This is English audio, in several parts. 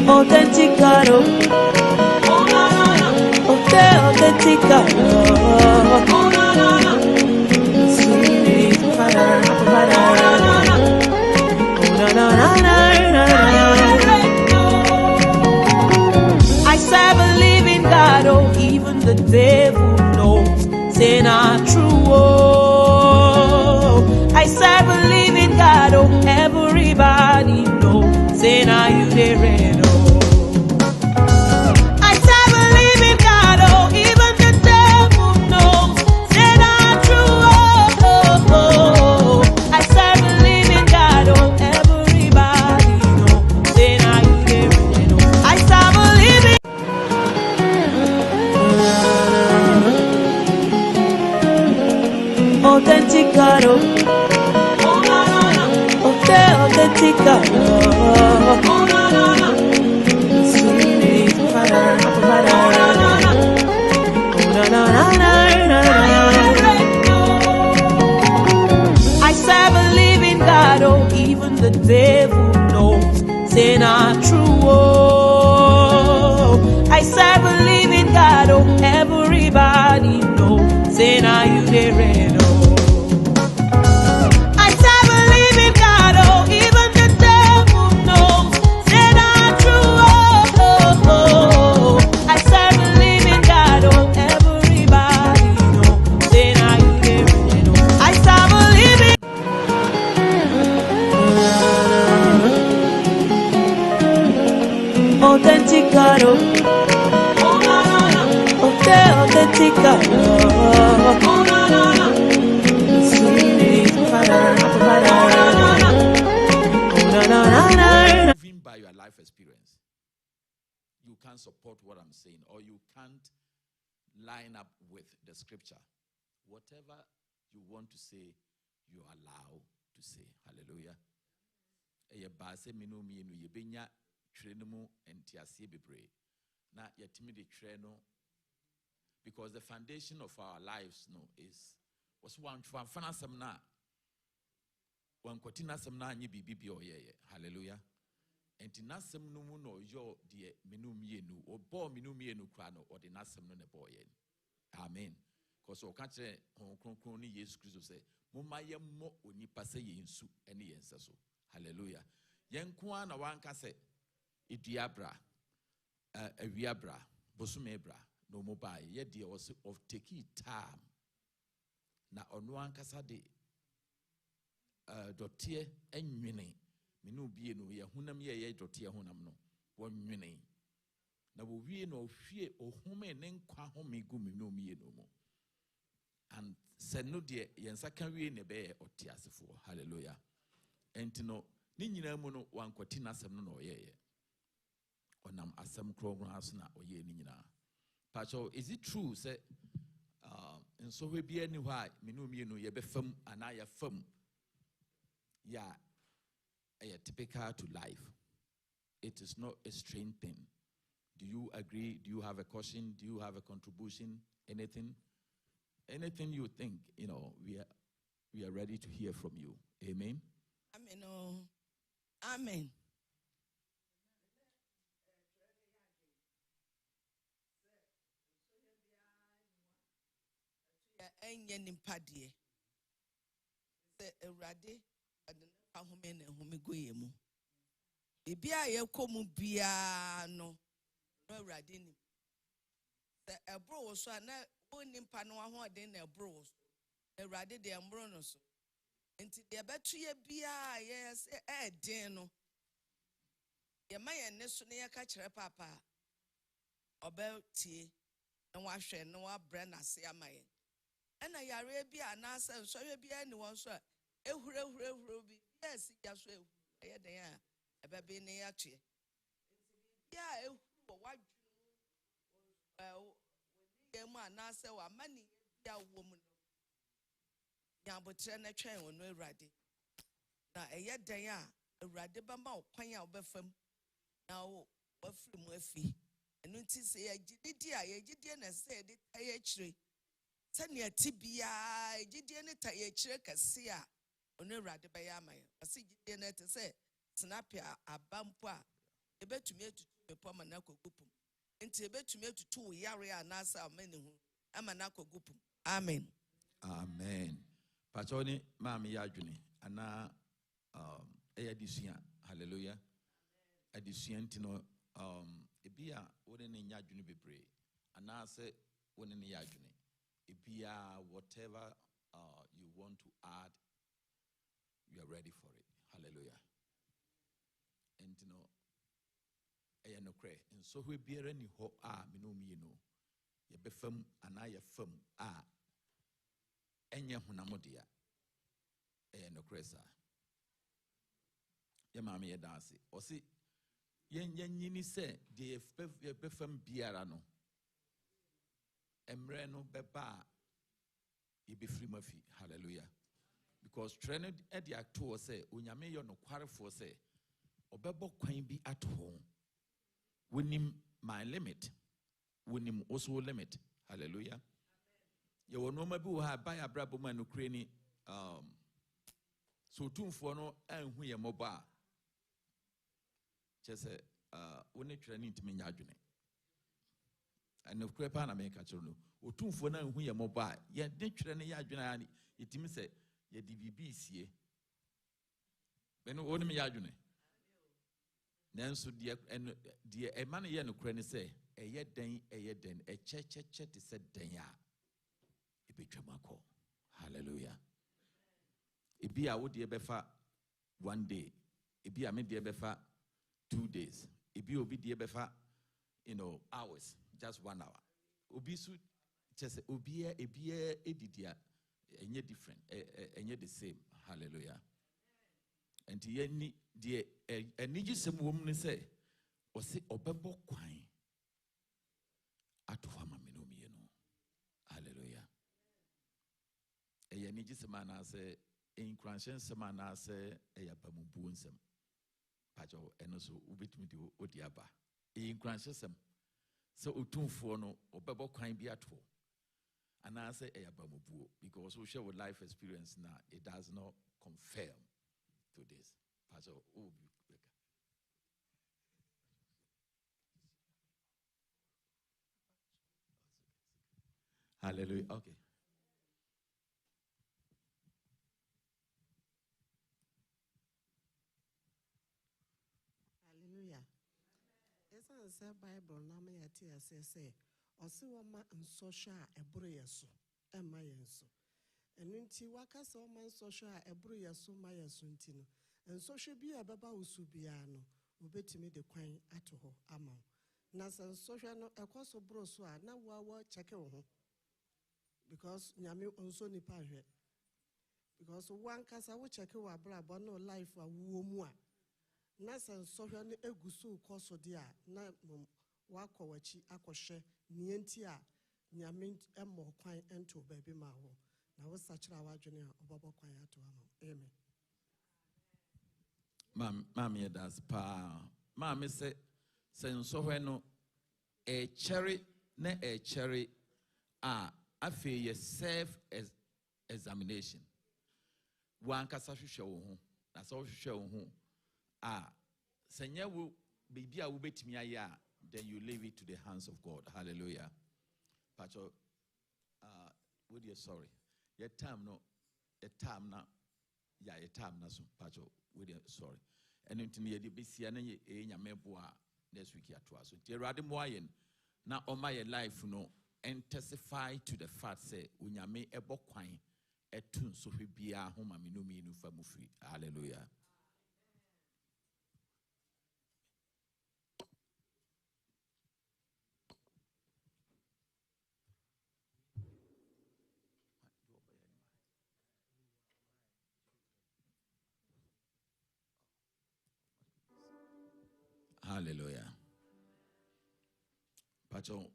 Autenticado, autenticado, sweet Father, I serve a living God, oh, even the devil knows, say not true, oh. I serve a living God, oh, everybody knows, say now you there, oh. I serve a living God, oh, even the devil knows, say not true, oh. I serve a living God, oh, everybody knows, say now you there, oh. I serve a living Autenticado, autenticado, sweet Father, I serve a living God, oh, even the devil knows, say not true, oh. I serve a living God, oh, everybody knows, say now you there, oh. I serve a living God, oh, even the devil knows, say not true, oh. I serve a living God, oh, everybody knows, say now you there, oh. I serve a living Autenticado, autenticado, sweet Father, Even by your life experience, you can't support what I'm saying, or you can't line up with the scripture. Whatever you want to say, you are allowed to say. Hallelujah. Because the foundation of our lives is was one hallelujah. And in nasem no mu no yo de menum yenu or bo menum yenu krano or the nasem no boy. Amen. Because o catch on Jesus Christ say, Mumaya mo onipa say yinsu any yensaso. Hallelujah. Yenkwa na wanka se idiabra awiabra bosumebra no mobile ye dear was of take time na ono ankasa de dotie enwene menu bie no ye hunam ye dotie honam no wonwene na wo wie no hwie ohome ne nkwa home gu menu mie no mo and se no de yensa kan wie ne be otiasefo. Hallelujah. Entino ni nyina mu no wankwati nasem no oyeye onam asem krogon aso na oye ni nyina. Pacho, is it true say and so we be anywhere menu mie no ye be fam anaya fam yeah a typical to life. It is not a strange thing. Do you agree? Do you have a caution? Do you have a contribution? Anything you think, we are ready to hear from you. Amen. Amen. Oh. Amen. Enye nimpadie. Se Ewurade ahome na ahome goye mu. Bibia ye komu bia no Ewurade ni. Se ebro wo so na onimpa no ahoden na ebro wo so. Ewurade de embro no so. Enti de betu ye bia ye se den no. Ye ma ye ne so ne ye ka kire papa. Obel tie na wa hwe na wa bra na se amaye. Ena yare bia na se so ye bia ni won so ehuru bi yes ya so ehuru ye den a ebebe ne ya tue ya ehuru wa ye mu ana se wa mani ya wo mu ya botre na twen wonu Ewurade na eye den a Ewurade ba ma okwan a obefam na wo bafiri mu afi enu nti se ya gididi a ye gidie na se de aye kire sani tibia gidie ne ta ye kire kase a onu Ewurade ba ya amaye asi gidie na te se snapia abampo a ebetumi etutu mepoma na kogupum nti ebetumi etutu yare anasa amenihu ama na kogupum amen amen patoni mami yadwene ana edisuya hallelujah edisuya ntino ebia wone ne nyadwene bebre ana se wone ne yadwene ebia whatever you want to add you are ready for it hallelujah ntino no kre nso hwe biara ni ho a me no mi no ye befam ana ye fam a enye hunamodea no kre sa ye ma me ye dance o si yanyini se de ye befam biara no emre no beba ye befri mafi hallelujah because trained at the actor say onyame yo no kwarefo say obebo kwan bi ato winim my limit winim also limit hallelujah you will no ma bi wo ha ba ya brabo ma no kure ni so tumfo no anhu ye moba chese woni twere ni ntimi nya adwene and of kure pa na me ka chiro no otumfo na anhu ye moba ye de twere ne ya adwene ani yetimi se ye di bibi sie beno woni me ya adwene nanso die ema ne ye no kure ne se eye den echecheche te se den a ebetwamako hallelujah ebi a wo de befa 1 day ebi a me de befa 2 days ebi obi de befa hours just 1 hour obi su chese obi ebia edidia enye different enye the same hallelujah and ye ni de eniji sem wom ne se o se obebo kwan atofa mameno no hallelujah eye eniji sem ana se encouragement sem ana se eyabamubu nsem pajo eno so ubetumi de odiaba encouragement sem so otumfo no obebo kwan bi ato ana se eyabamubu because we share with life experience now it does not confirm to this. Pastor, hallelujah. Okay. Hallelujah. It's a Bible na me yati say osi woma nsosha eburu yeso ema yenso. Enunti wakasa woma nsosha eburu yeso ma yeso ntino. Nsosha bi ababa usubia no obetimi de kwan ato ho ama. Na nsosha no ekoso bro so a na wa check ho. Because nyame onso nipa hwe. Because one kasa wo check wa bra no life a wo mu a. Na nsosha no eguso koso dia na wakwachi akoshe nienti a nyame emmo kwan ento baby ma ho. Na wo sachira wadwene a obabo kwan ato ama. Amen. Mami does pa. Mami say nso hwe no cherry afe ye self examination. Wan kasa hwehwe wo ho. Na so hwehwe wo ho senya wo bibi a wo betimi aye then you leave it to the hands of God. Hallelujah. Pacho what you sorry. Your time na so pacho we sorry. And ntimi ye de besia na ye nyame boa next week ato aso. Ti Awurade mo ayen na o my life no and testify to the fact say unyame ebo kwan etun so hwe bia ho ma me no mi no fa mu free. Hallelujah. Hallelujah. Pacho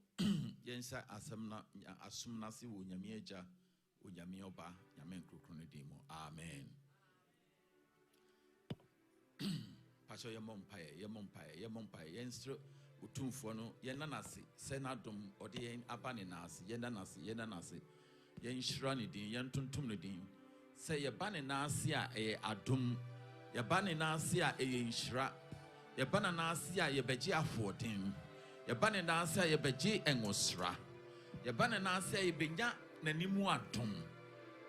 yensa asumna si wo nyame agya wo nyame oba nyame nkrokro no dimo. Amen. Pacho yemompae yenstro utumfo no yenanase senadom ode yen abane nase yenanase yenhira ne din yentontom ne din se yebane nase a adom yebane nase a yenhira Yɛba na ase a yɛbɛgye afoɔden. Yɛba na ase a yɛbɛgye engosra. Yɛba na ase a yɛbɛnya n'animu adom.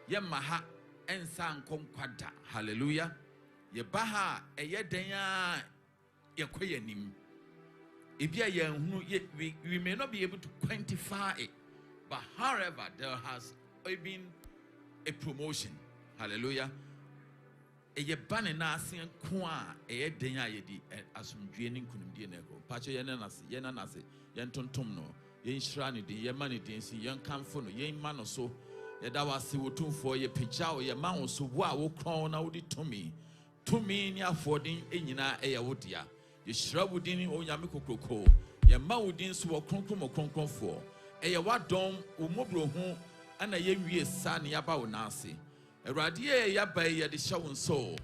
Yɛma ha ensa nkonkwada. Hallelujah. Yɛba ha ɛyɛ den a yɛkɔ yɛnim. Ebia yɛn we may not be able to quantify it, but however there has been a promotion. Hallelujah. Eye bane na ase nko a eye den a yedi asomdwe ne nkunimdie na eko pacho ye na nase ye ntontom no ye nhira ne din ye ma ne din si ye nkamfo no ye ma no so ye da wase wotumfo ye pagya ye ma wo so wo a wo kron na wo di tumi ni afodin enyina eye wo dia ye hyira wo din onyame kokroko ye ma wo din so wo kronkronfo eye wadom wo mobro ho ana ye wie sa ne yaba wo na ase Eradi ya baye de hyɛ wo nso.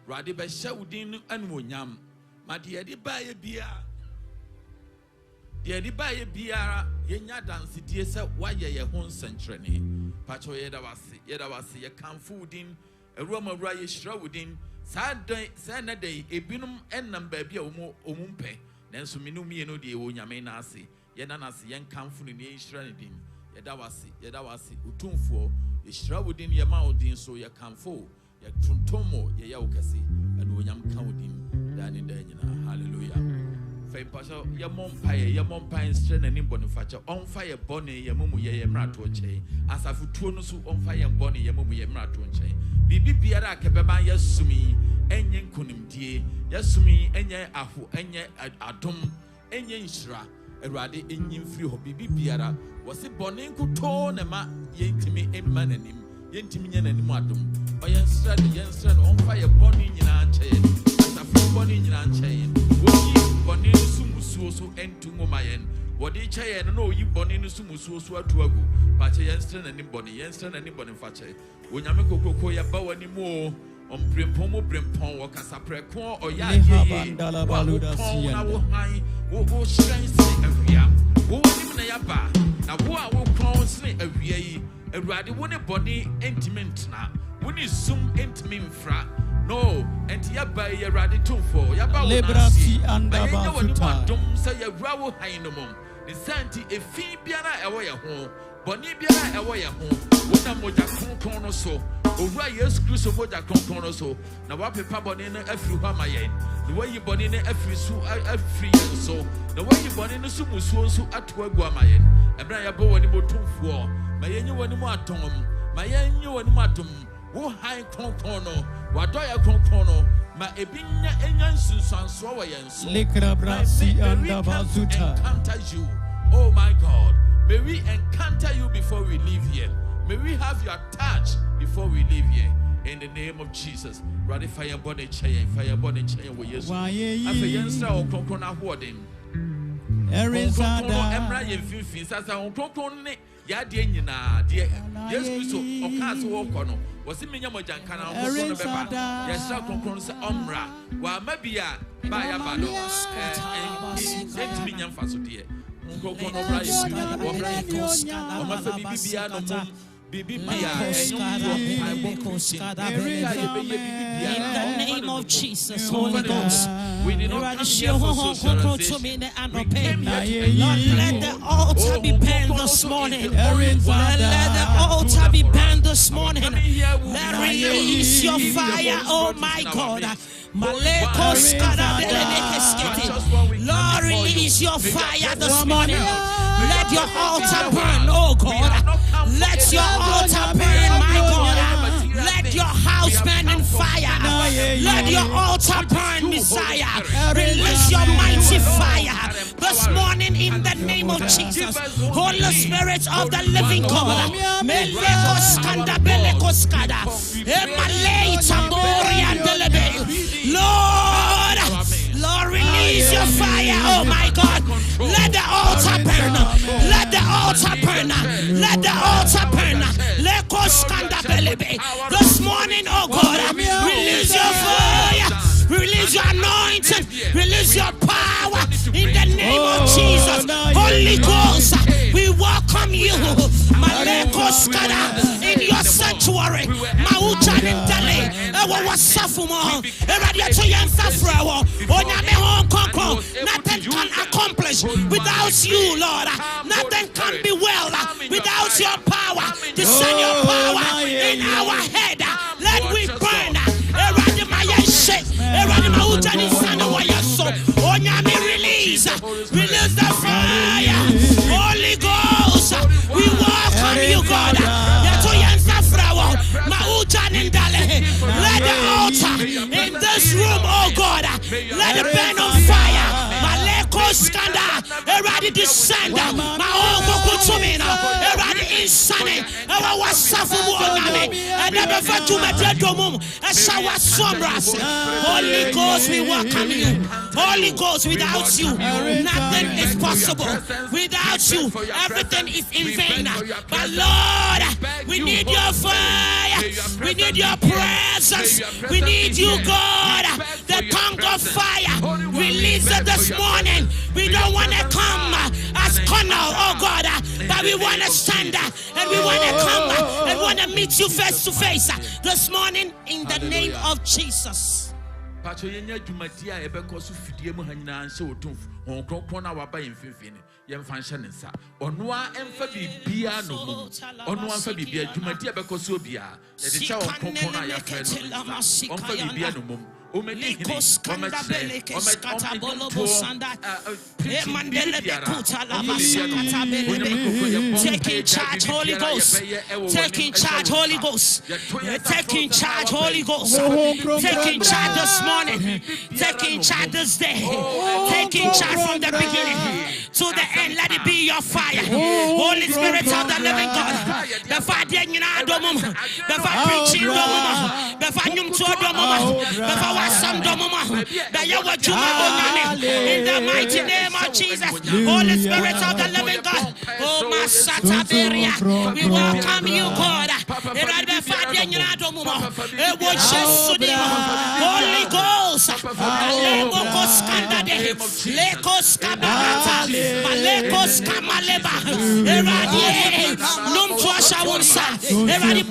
Eradi be hyɛ wo din anwonyam. Ma de yɛde baye bia. De yɛde baye biara yɛnya dansedie sɛ wayɛ yɛ ho nsɛnkyerɛne. Pacho yɛda wase yɛ kamfo wo din. Ɛruama wura yɛ hyira wo din. Saa na dai ebinum ɛnam baabi a omu mpɛ. Nanso minum yɛ no de wo nyame na ase. Yɛna na ase yɛn kamfo ne yɛn hyira ne din. Yɛda wase utumfo. Yeshra wodin ye ma odin so ye kamfo ye tuntomo ye ya ukasi anu onyam ka wodin da ne da nyina hallelujah fe pastor ye mompae stre na nim bonifacha onfa ye bone ye mumu ye mrato che asafutuo no so onfa ye bone ye mumu ye mrato che bibi biara akebeba ye sumi enye nkonimdie ye sumi enye aho enye adom enye nhira Erade enyim free ho bibi biara wose bone nkuto na ma yentimi emma nanim yentimi nya nanim adom oyensra no onfa ye bone nyina nkyɛ asafu bone nyina nkyɛ woyi bone no sumusuo so entu ngomayen wode kyɛ no oyi bone no sumusuo so atu agu pa kyɛ yensra nanim bone fa kyɛ onyame kokoko ye ba wani mo Omprempon wakasapreko oyaye na wo han wo shine se awia wo wanim na yaba na wo a wo kron se awia yi awurade wo ne body intimate na wo ni sum intimate mfra no enti yaba ye awurade tumfo yaba wo na si anda ba dum se yawura wo han no mom ne santi efi biara ewo ye ho boni biara ewo ye ho wo na moja kron no so Owura Yesu Kristo moja kronkron so na wapepa bone no afiri hɔ ama yɛn na wayi bone no afiri so afiri yɛn so na wayi bone no so musuo so ato agu ama yɛn ɛbra yɛbɔ wɔ ne motumfoɔ ma yɛnyi wɔ ne mu atom wo han kronkron no wadɔ yɛ kronkron no ma ebinya enya nsunsuansoɔ wɔ yɛn so encounter you oh my God may we encounter you before we leave here. May we have your touch before we leave here. In the name of Jesus. Ready fire body chain with Jesus. After Yensa or Concona Hoarding. Emra Yefin, Sasa on Concone, Yadina, dear. Yes, so, or Castle Ocono. Was it Minyamojancana? Yes, Concons Omra. While maybe a Baya Bado and sent Minyam Faso dear. Concon O'Brien, in the name of Jesus, Holy Ghost. We did not come here for socialization. We came here to Lord, let the altar be burned this morning. Let the altar be burned this morning. Let release your fire, oh my God. Lord, release your fire this morning. Let your altar burn, oh God. Let your altar burn, my God. Let your house burn in fire. Let your altar burn, Messiah. Release your mighty fire this morning in the name of Jesus. Holy Spirit of the living God. Lord, release your fire, oh my God. Let the altar burn. Let the altar burn. Let the altar burn. This morning, oh God, release your fire. Release your anointing. Release your power in the name of Jesus. Holy Ghost, we want welcome you, Maleko Skada, in your sanctuary. Maucha Nindale, Ewa Wasafumo, Eradiato Yansafra, Onyame Hong Kong. Nothing can accomplish without you, Lord. Nothing can be well without your power. Descend your power in our head. Let we burn. Release the fire. Holy Ghost, we welcome you, God. Let the altar in this room, oh God, let it burn on fire. Maleko Skanda, Eradi descend. My own Bokutumina, Eradi insane. Our Wasafu Waname, and never to Madedomum, a shower sombras. Holy Ghost, we welcome you. Holy Ghost, without you, nothing is possible. Without you, everything is in vain. But Lord, we need your fire. We need your presence. We need you, God. The tongue of fire. Release it this morning. We don't want to come as Connell, oh God, but we want to stand and we want to come and want to meet you face to face this morning in the name of Jesus. Pacho yenya jumatia ebeko so fidie mu hanyina nse otum honkronkron na waba yemfimfini yemfa nhyɛ ne nsa ɔnoa emfa bibia no mu ɔnoa emfa bibia jumatia ebeko so bia yɛde kyɛ honkronkron na yɛfa no ɔmfa bibia no mu Taking charge, Holy Ghost. Taking charge, Holy Ghost. Taking charge, Holy Ghost. Taking charge this morning. Taking charge this day. Taking charge from the beginning to the end. Let it be your fire. Holy Spirit of the living God. The fire the fire preaching the fire in the mighty name of Jesus, Holy Spirit of the living God, oh Masata Beria, we welcome you, God. Holy Ghost,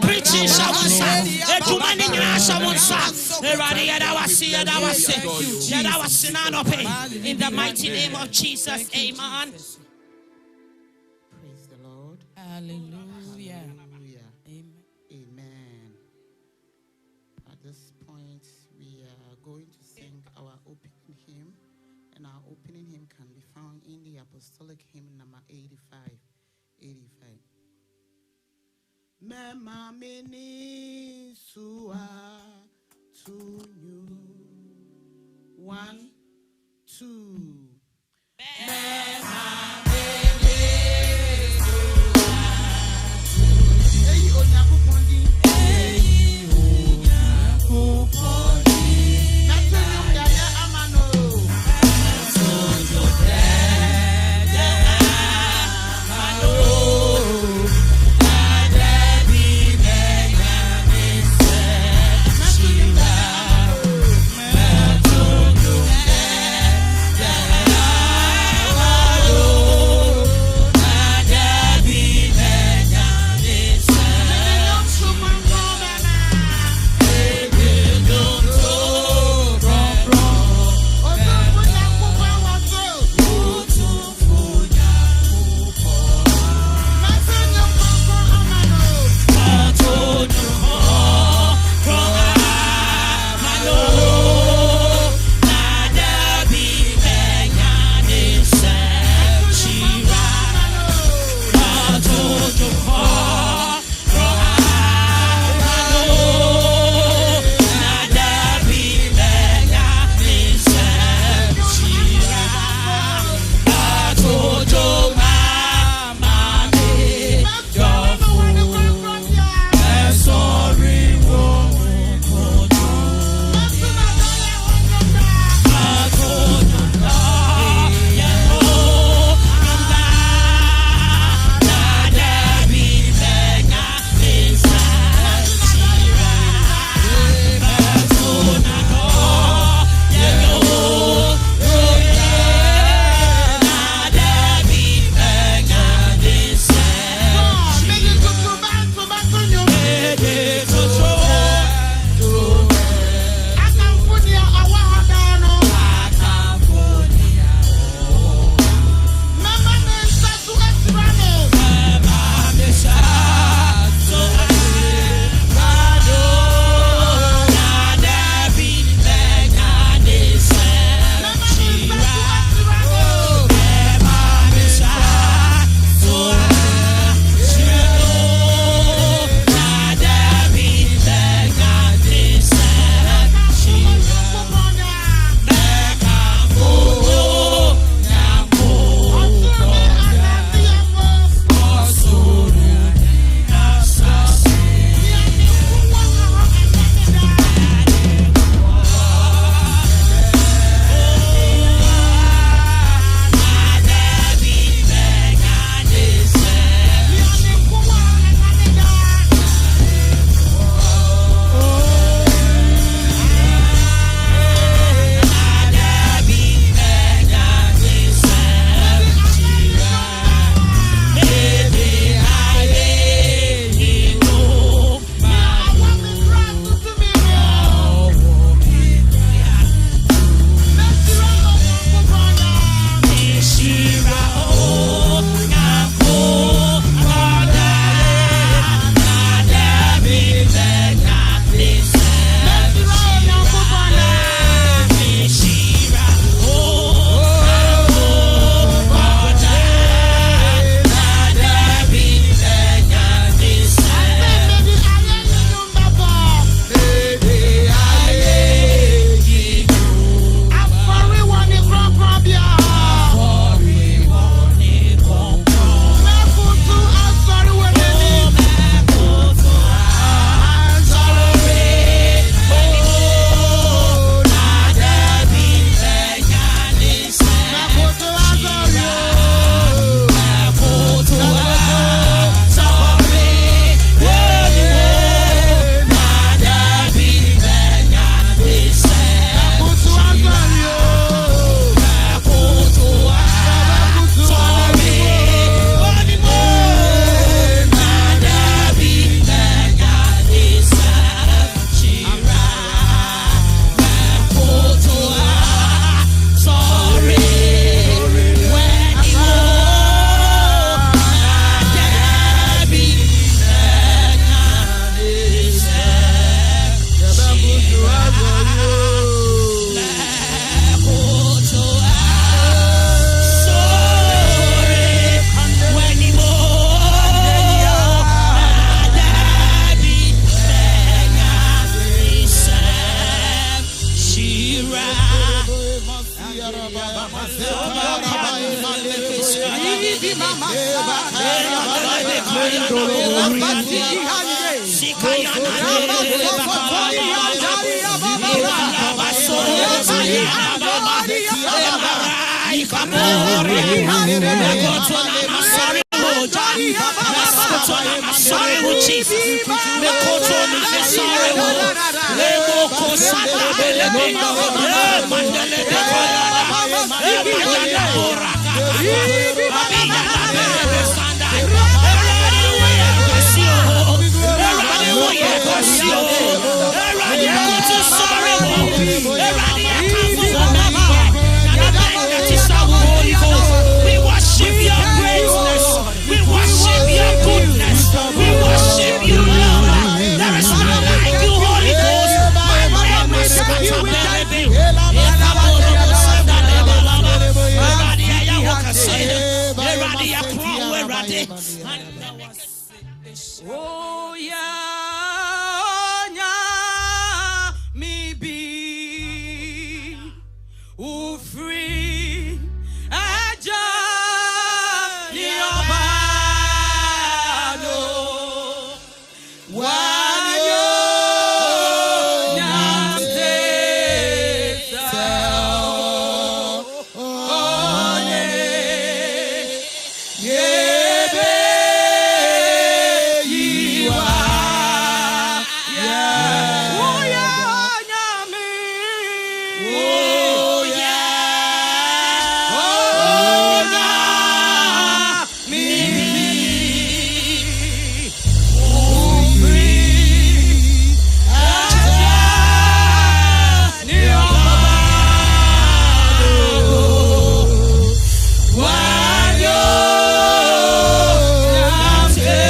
preaching in the mighty name of Jesus, amen. Praise the Lord. Hallelujah. Hallelujah. Amen. At this point, we are going to sing our opening hymn, and our opening hymn can be found in the Apostolic Hymn number 85. Mema mini sua to you. 1, 2. Yeah. We worship your greatness. We worship your goodness. We worship you, Lord. There is none like you, Holy Ghost. My name is Katabelebe. Oh yeah, me be free. Aja ni obano wanyo nyante one yebe yiwa ya oya nyami oya oya mi free aja ni obano wanyo nyante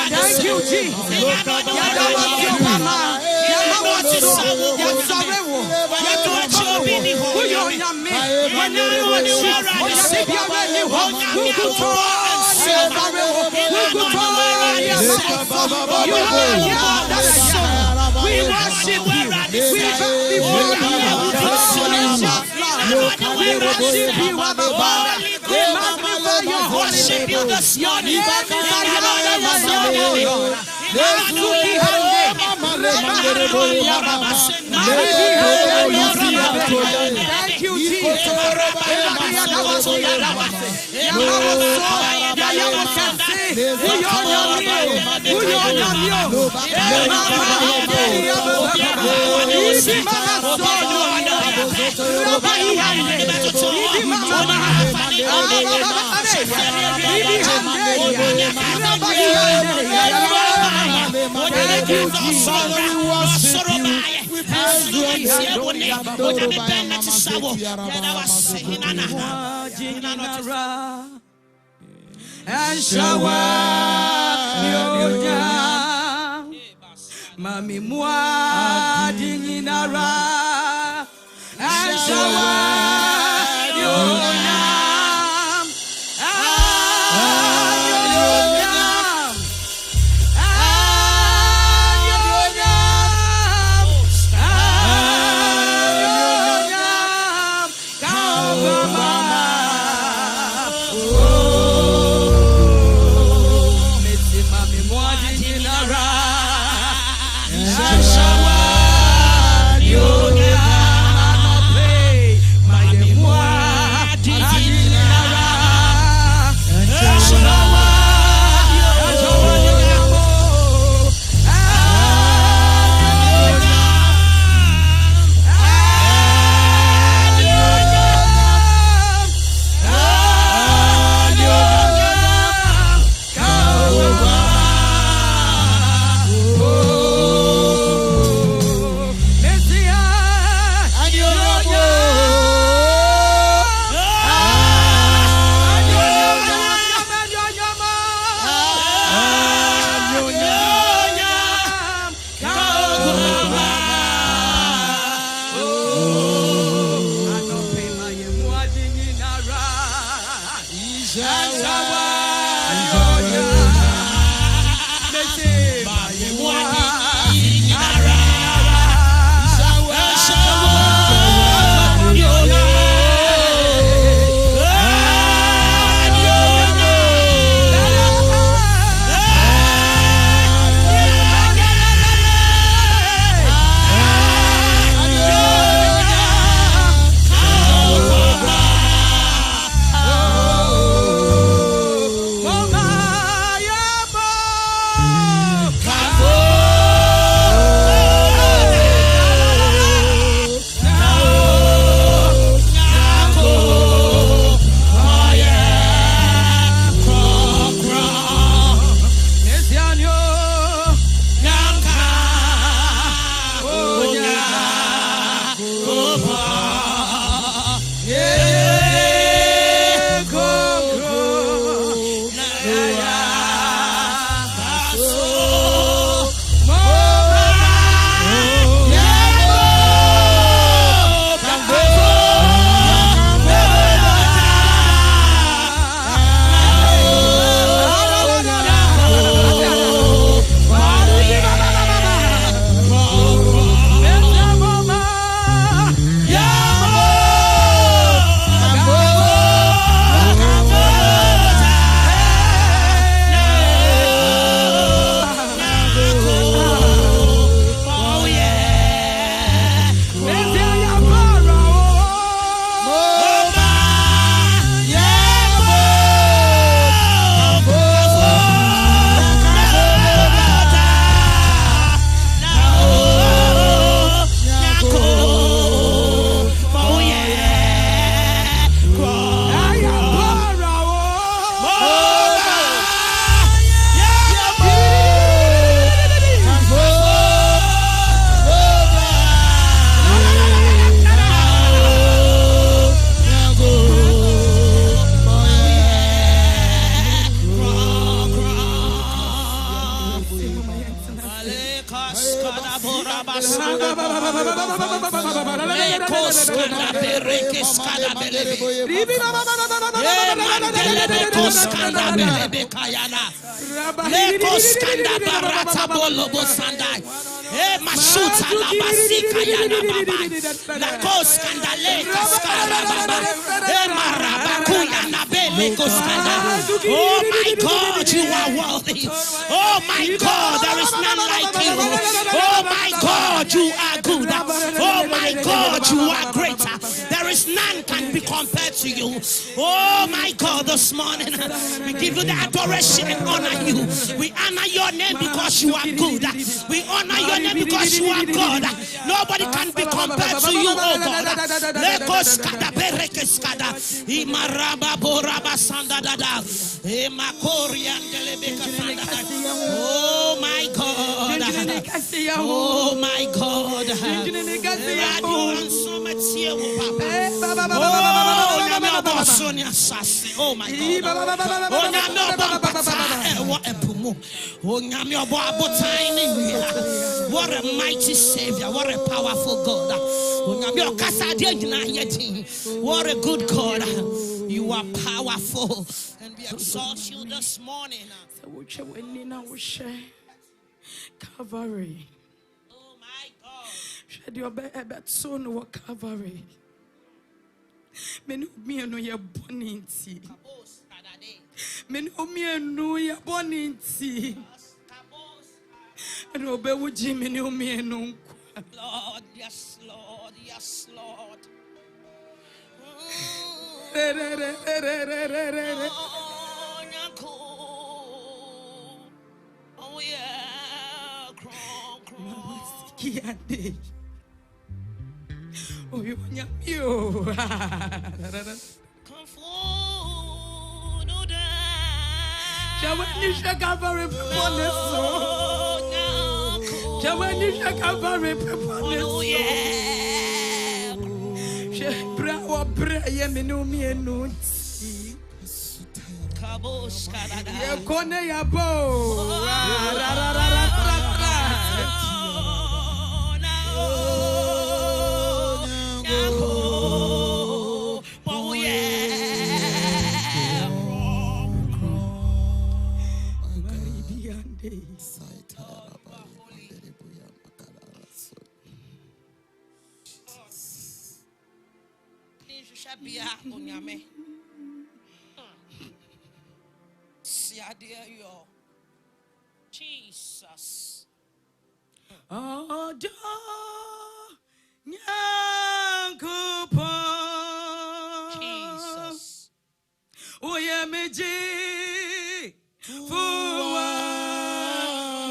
Thank you, Jesus. We worship you. We worship you, Abba Father. We magnify your holy name. Your name is thank you, Jesus. And shower Mami Mwa Dinginara and shower skada belebe. Mandelebe koskanda belebe kayana. Leko skanda barata bolobo sandai. Mashuta la basika yana baba. La koskanda leka skara baba. Marabakuya na bele koskanda. Oh my God, you are worthy. Oh my God, there is none like you. Oh my God, you are good. Oh my God, you are greater. There is none can be compared to you. Oh my God, this morning we give you the adoration and honor you. We honor your name because you are good. We honor your name because you are God. Nobody can be compared to you, oh God. Lekoskada berekeskada. Imaraba boraba sandada. Oh my God. Oh my God. Oh my God. What a mighty Savior. What a powerful God. What a good God. You are powerful. And we exalt you this morning. Calvary. Oh my God. Shed your bed so no Calvary. Menu no ye boninti. Menu no ye boninti. And obewu Jimmy no Lord, yes, Lord, yes, Lord. Oh yeah, oh, you Jesus. Oh, Jesus. Oh, yeah, me Oh.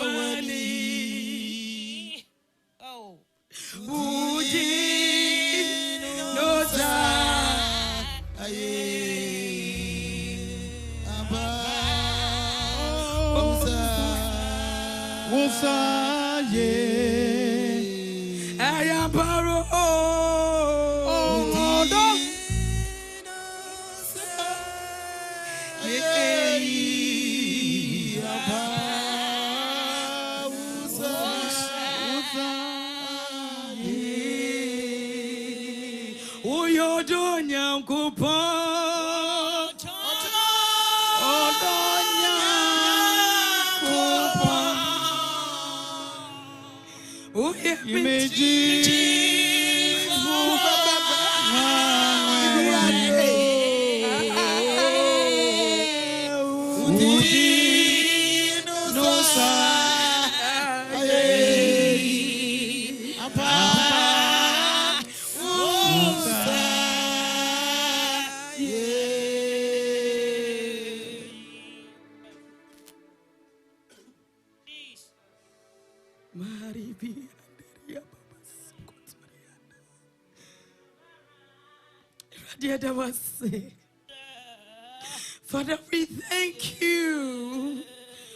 Father, we thank you.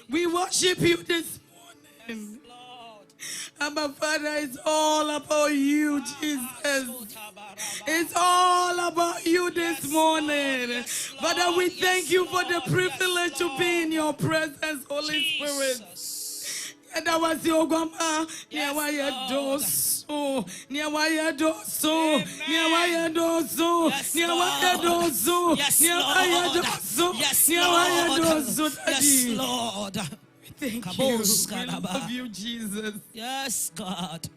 We worship you this morning. Abba, Father, it's all about you, Jesus. It's all about you this morning. Father, we thank you for the privilege to be in your presence, Holy Spirit. And that was your grandma. doso. Nia waya doso. Nia waya doso. Nia waya doso. Nia waya doso. Nia waya doso. Yes, Lord. Thank you. We love you, Jesus. Yes, God.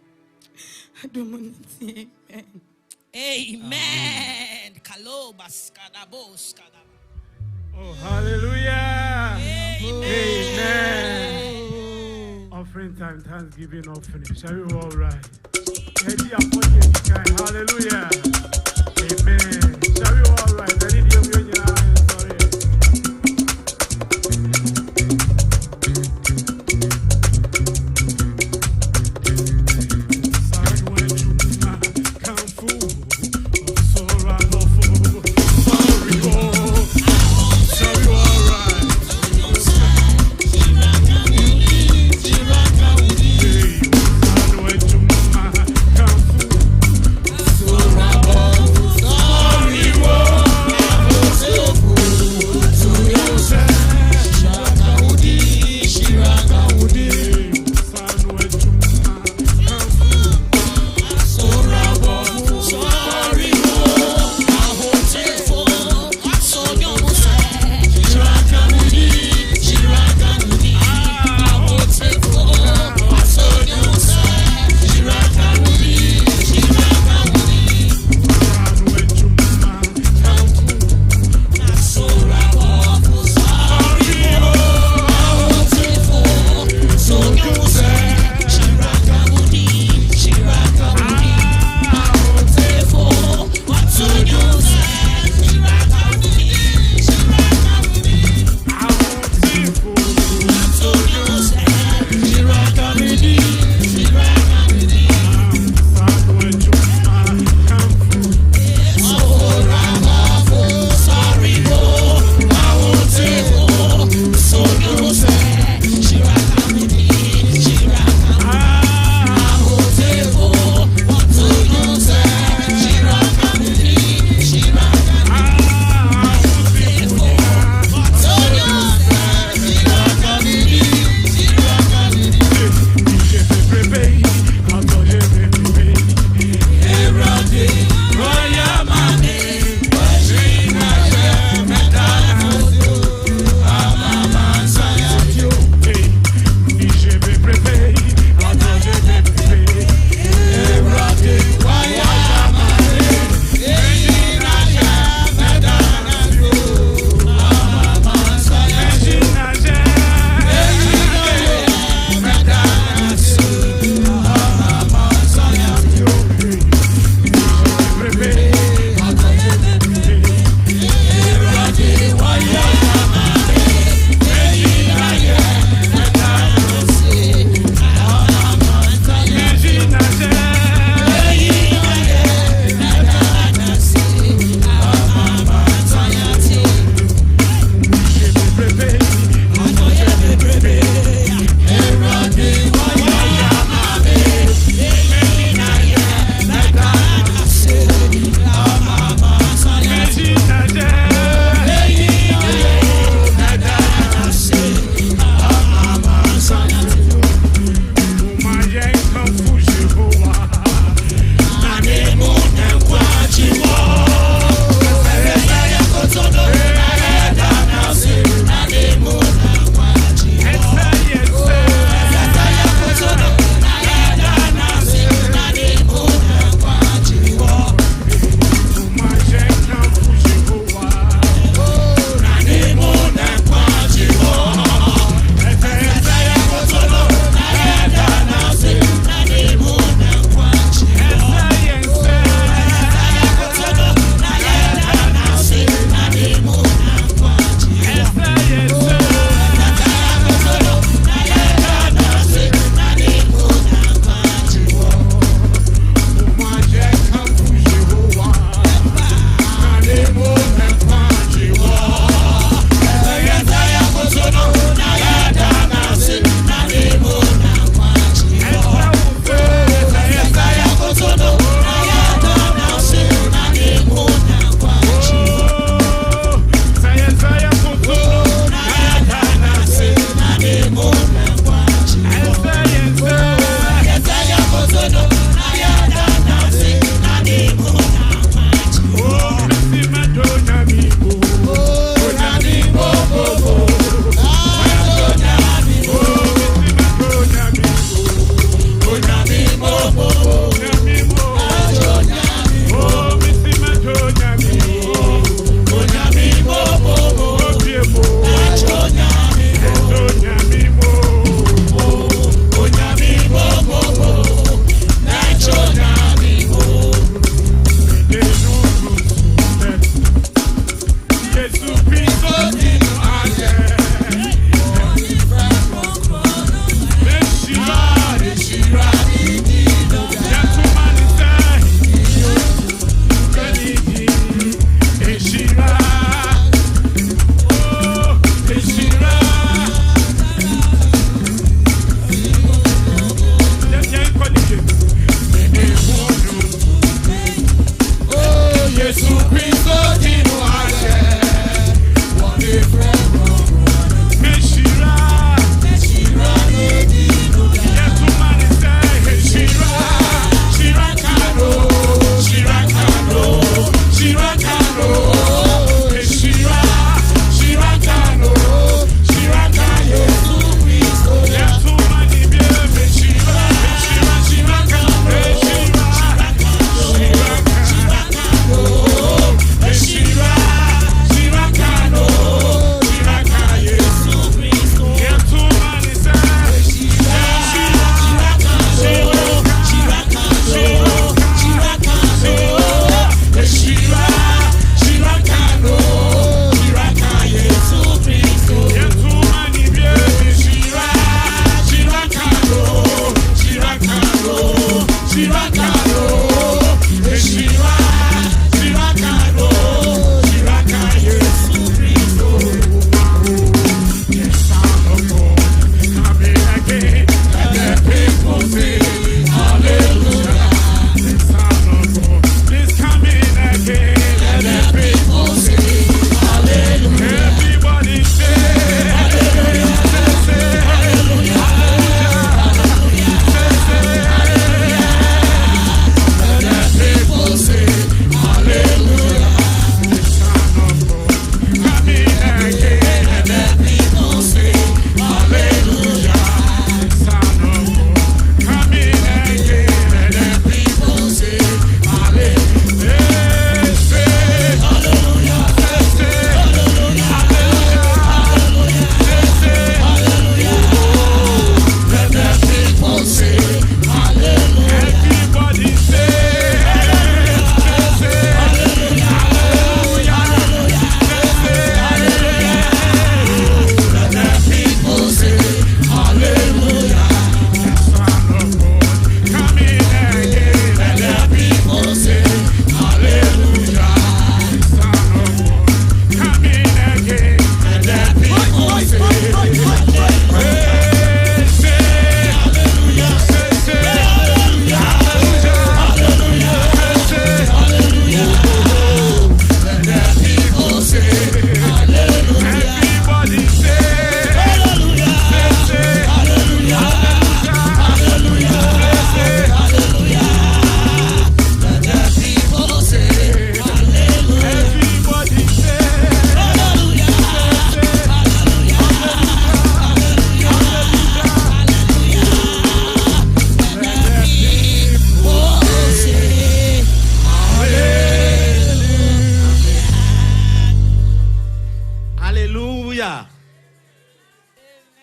Amen. Amen. Oh, hallelujah. Amen. Offering time, Thanksgiving offering. Shall we all right? Hallelujah. Amen. Shall we all right? Sorry. Sorry,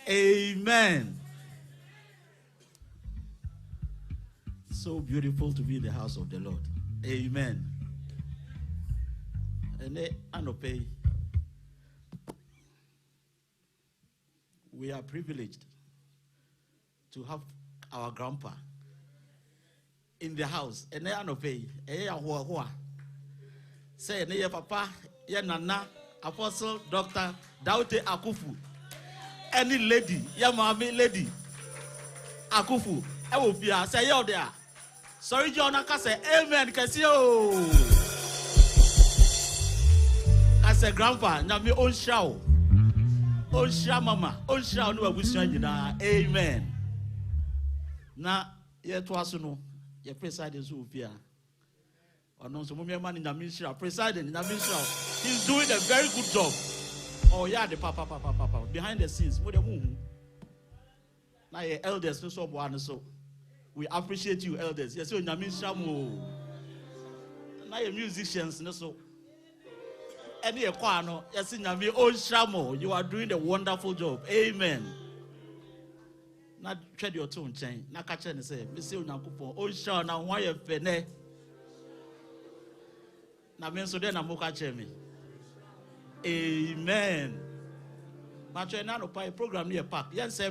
Amen. So beautiful to be in the house of the Lord. Amen. And Anope, we are privileged to have our grandpa in the house. And Anope, say, ne papa, ye nana, Apostle Dr. Kwabena Akufo. Any lady, your mommy lady, Akufo, I will be a say, yo, there. Sorry, John, I can say, amen, can see you. I say, grandpa, now me own show. Own show, mama, own show, no, we say, amen. Now, yet was no, your presiding Sophia. Or no, some man in the ministry, presiding in the ministry. He's doing a very good job. Oh, yeah, the papa, behind the scenes, with the moon. Now, your elders, so one, so we appreciate you, elders. Yes, you're Namin Shamu. Now, your musicians, so any equano, yes, in Nami, oh, Shamo, you are doing a wonderful job. Amen. Now, tread your tone, chain. Now, catch and say, Monsieur Nakupo, oh, Shaw, now, why you fene? Now, men so then I'm catching me. Amen. Program near park. Yes,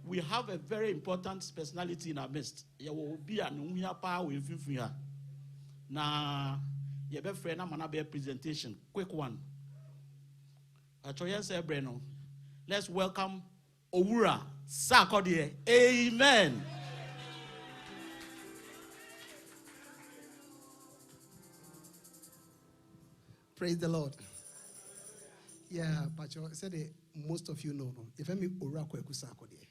we have a very important personality in our midst. You will be an power with you. Now, you have a friend. I'm gonna be a presentation. Quick one. Let's welcome Owura Sarkodie. Amen. Praise the Lord. Yeah, but you said most of you know. If I'm Owura Sarkodie.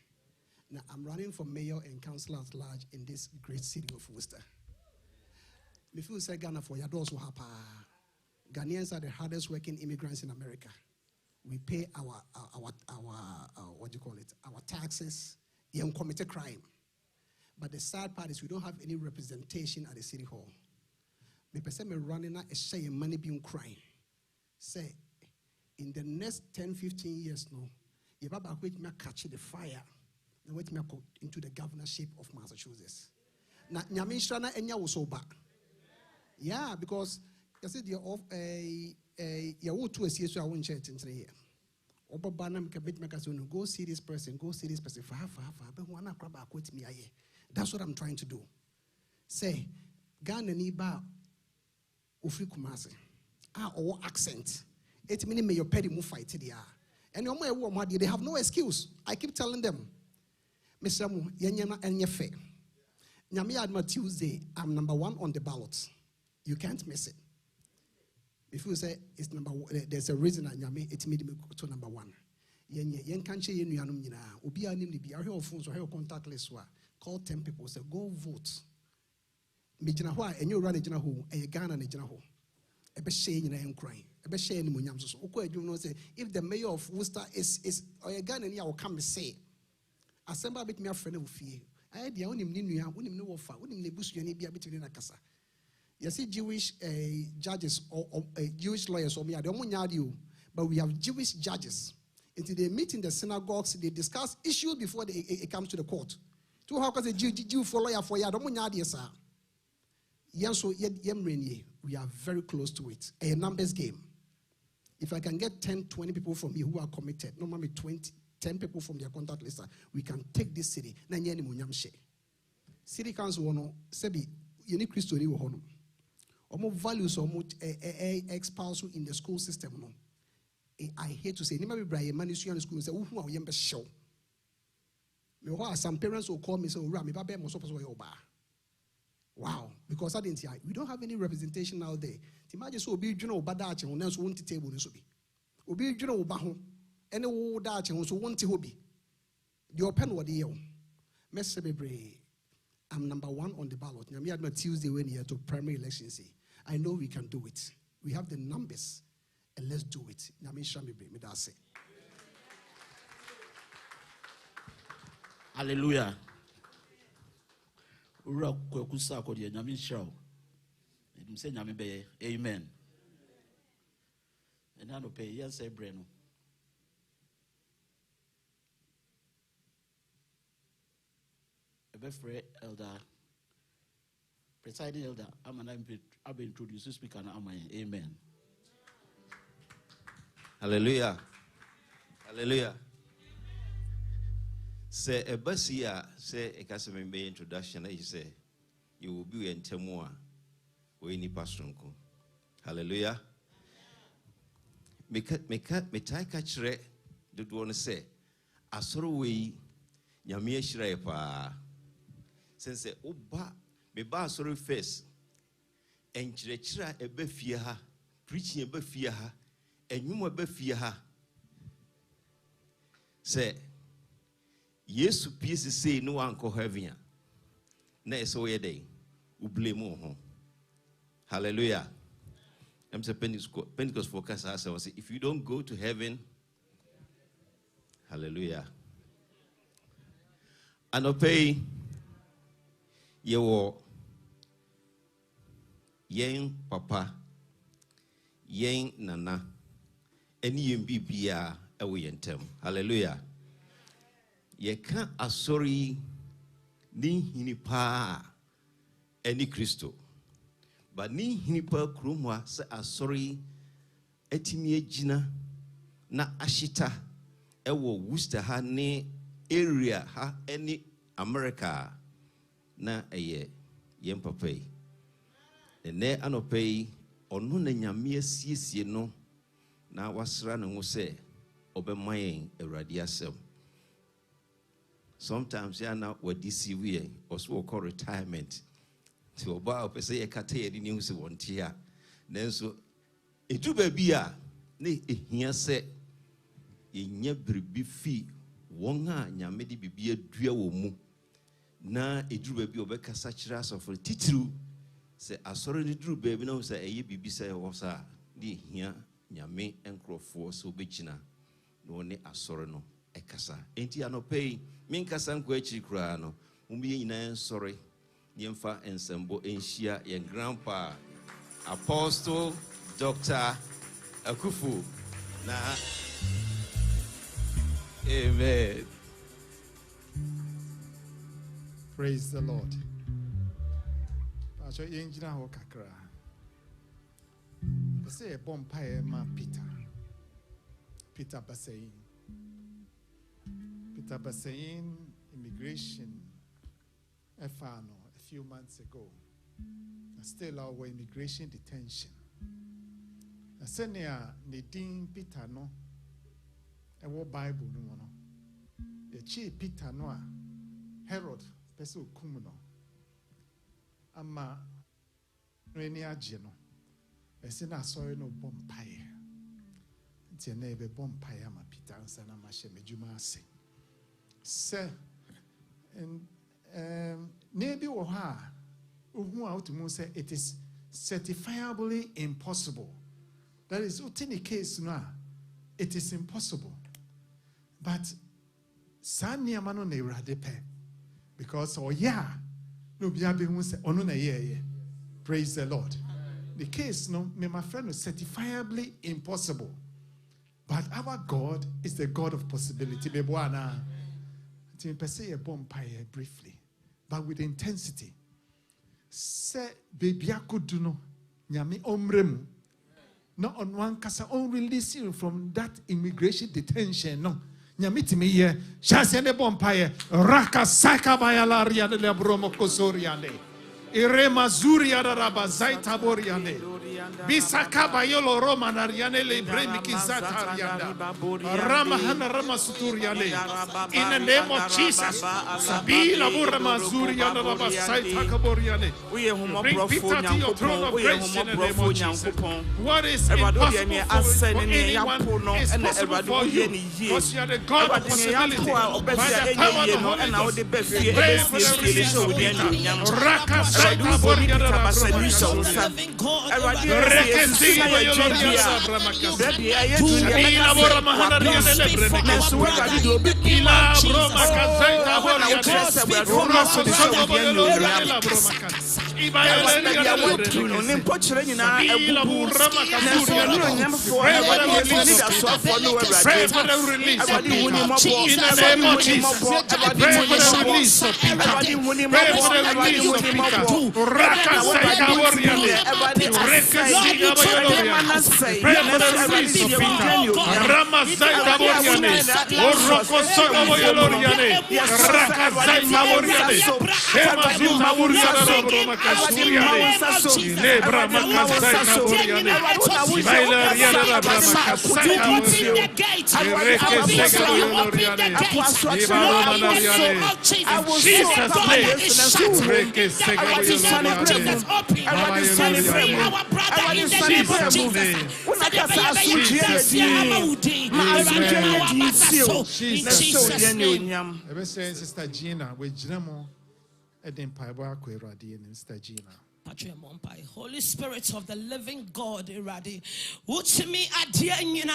Now I'm running for mayor and councillor at large in this great city of Worcester. If you say Ghana for Yados Wahapa, Ghanaians are the hardest working immigrants in America. We pay our what do you call it? Our taxes. You commit a crime. But the sad part is we don't have any representation at the city hall. Me person me running a share money being crying. Say in the next 10-15 years no, you baba wait me catch the fire. Now wait me into the governorship of Massachusetts. Na nyame nshana enya wo so ba. Yeah, because you said you're off you will to a CSO I won't share it in 3 years. Go see this person, go see this person. That's what I'm trying to do. Say, Ghana niba ufri kumase. Or accent. It means may your petty move fight there. And they have no excuse. I keep telling them, Mr. Mu, Yanyana and Yefe. Nyami Adma Tuesday, I'm number 1 on the ballot. You can't miss it. If you say it's number 1, there's a reason that Nyami it made me to number 1. Yen can't say you know Ubi anim the BR or phones or contact list. Call 10 people, say go vote. Mijina why and you run a jina who a Ghana and a jina who. A be shame and crying. A be shame in Munyam. So, you know, say if the mayor of Worcester is or a Ghana, I will come and say, assemble a bit me a friend of fear. I had the only Ninia, wouldn't know what, wouldn't they bush you any be a bit in a casa. You see, Jewish judges or Jewish lawyers, or me, I don't want you, but we have Jewish judges. Until they meet in the synagogues, they discuss issues before it comes to the court. To how can a Jew for lawyer for you? I don't want you, sir. We are very close to it. A numbers game. If I can get 10-20 people from here who are committed, normally 10 people from their contact list, we can take this city. City council wono sebi yeni Christo ni wo hono. Omo values omo expulsion in the school system no. I hate to say, ni ma be braye mani su in school say who a yembe show. Me some parents will call me say ora me ba be mo so person yo ba. Wow, because I didn't see we don't have any representation out there. Imagine so obi dwuna obada ache ho na so wonti table no so bi. Obi dwuna oba ho ene wo da ache ho so wonti ho bi. The open what dey yo. Messe bebre. I'm number 1 on the ballot. Nyame adma Tuesday when here to primary elections. I know we can do it. We have the numbers and let's do it. Nyame shame me that say. Hallelujah. Ura kwekusa ko de nyame show. Edim say nyame be amen. And I no pay yes say breno. Ebefre elder presiding elder I've been introduced to speaker na amen. Hallelujah. Hallelujah. Say a basia say a customer introduction. You say you will be in Temua or any pastorunko. Hallelujah. Me tai kachre do want to say a sort of way Yamia Shrepa. Since Oba me ba sort of face and chira a befia preaching a befia and you more befia say. Yes, peace say no one call heaven. Na so ye day. U blame ho. Hallelujah. I'm saying Pentecost focus us. I say if you don't go to heaven, hallelujah. And obey your yen papa, yen nana, any mbibia away yentem. Hallelujah. Ye can't asori ni hinipa any Christo. But ni hinipa krumwa se asori etimi agina na ashita ewo Worcester ha ne area ha any America na eye yem papa yi ene anopa yi ono na nyame asiesie no na wasra ne ho se obemayen Awurade asem. Sometimes ya na wadisi we also call retirement to oba opese ye kata ye ni hu se wonte a nanso edu ba bia na ehia se yenya bribi fi won a nyame de bibia adua wo mu na edu ba bia obekasa kira asofo titiru se asoro de duru ba bi na se eye bibi se wo sa de ehia nyame enkrofo so obegina no ne asoro no ekasa enti anopei minkasa nko achi kura no umbi nyina sorry yemfa ensembo enhia ye grandpa Apostle Dr. Akufo na amen. Praise the Lord. Pastor Yenjina ho kakra. Say bompire ma Peter Basayin. Peter Basayin immigration a few months ago. Still our immigration detention. Senia Nedin Peter no a Bible no. The chief Peter no Herod Peso Kumuno. Ama Renia Geno. A sinner saw no bompire. It's a neighbor bompire ma Peter and Sana Mashe Mejuma sing. Sir, and maybe or her who out to say it is certifiably impossible. That is any case now. It is impossible. But Sanya mano ne radepe. Because no biabe who say ono na ye. Praise the Lord. The case no me my friend is certifiably impossible. But our God is the God of possibility. Bebwana. Say a bompire briefly, but with intensity. Say baby do no nyame omremu. No on one kasa on release you from that immigration detention. No. Nyame timi ye shasene bompire raka saka bayalaria de bromo kosoriane. Irema zuria raba zaita boriane. Bisaka bayolo Roma nariane le bremiki zatarianda. Ramahana ramasuturiane. In the name of Jesus. Sabila burama zuria raba zaita kaboriane. Bring Peter to your throne of grace in the name of Jesus. What is impossible for anyone is possible for you. Because you are the God of possibility. By the power of the Holy Ghost. Pray for the release of Peter. Raka zaita boriane raba. Sister Gina, we Jinamo Eden Paiba Queradi and Sister Gina. Holy Spirit of the living God, Iradi. Uchimi adianyina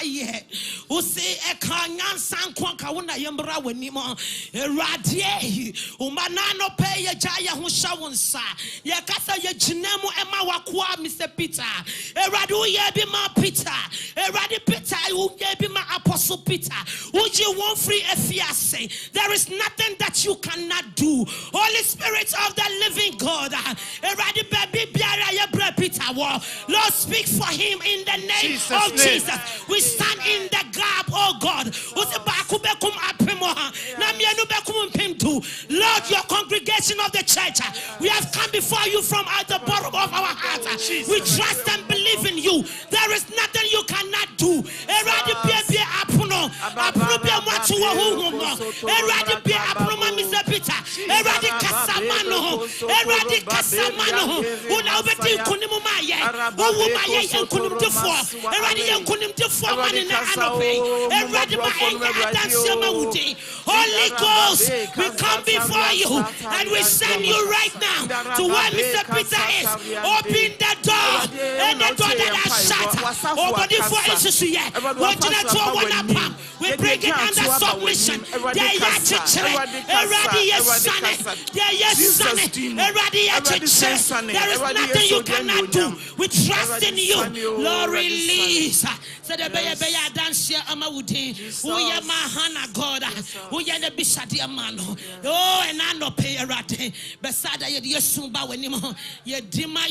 ye. Usi ekanyan sankwa kauna yembra wenimo. Iradi. Umanano pe ye jaya hunshawunsa. Ye kasa ye jinemu ema wakwa Mr. Peter. Iradi ye bima Peter. Iradi Peter ye bima Apostle Peter. Uji won free efiase. There is nothing that you cannot do. Holy Spirit of the living God. Eradi baby biara ye bre Peter Lord, speak for him in the name of Jesus. We stand in the gap, oh God. Lord, your congregation of the church, we have come before you from at the bottom of our hearts. We trust and believe in you. There is nothing you cannot do. Holy Ghost, we come before you and we send you right now to where Mr. Peter is. Open the door, and the door that has shut. Open it for instance. We bring it under submission. There is nothing you cannot do. We trust in you. Lord, release. Oh, and I know pay a rat. Beside you, soon by when you dima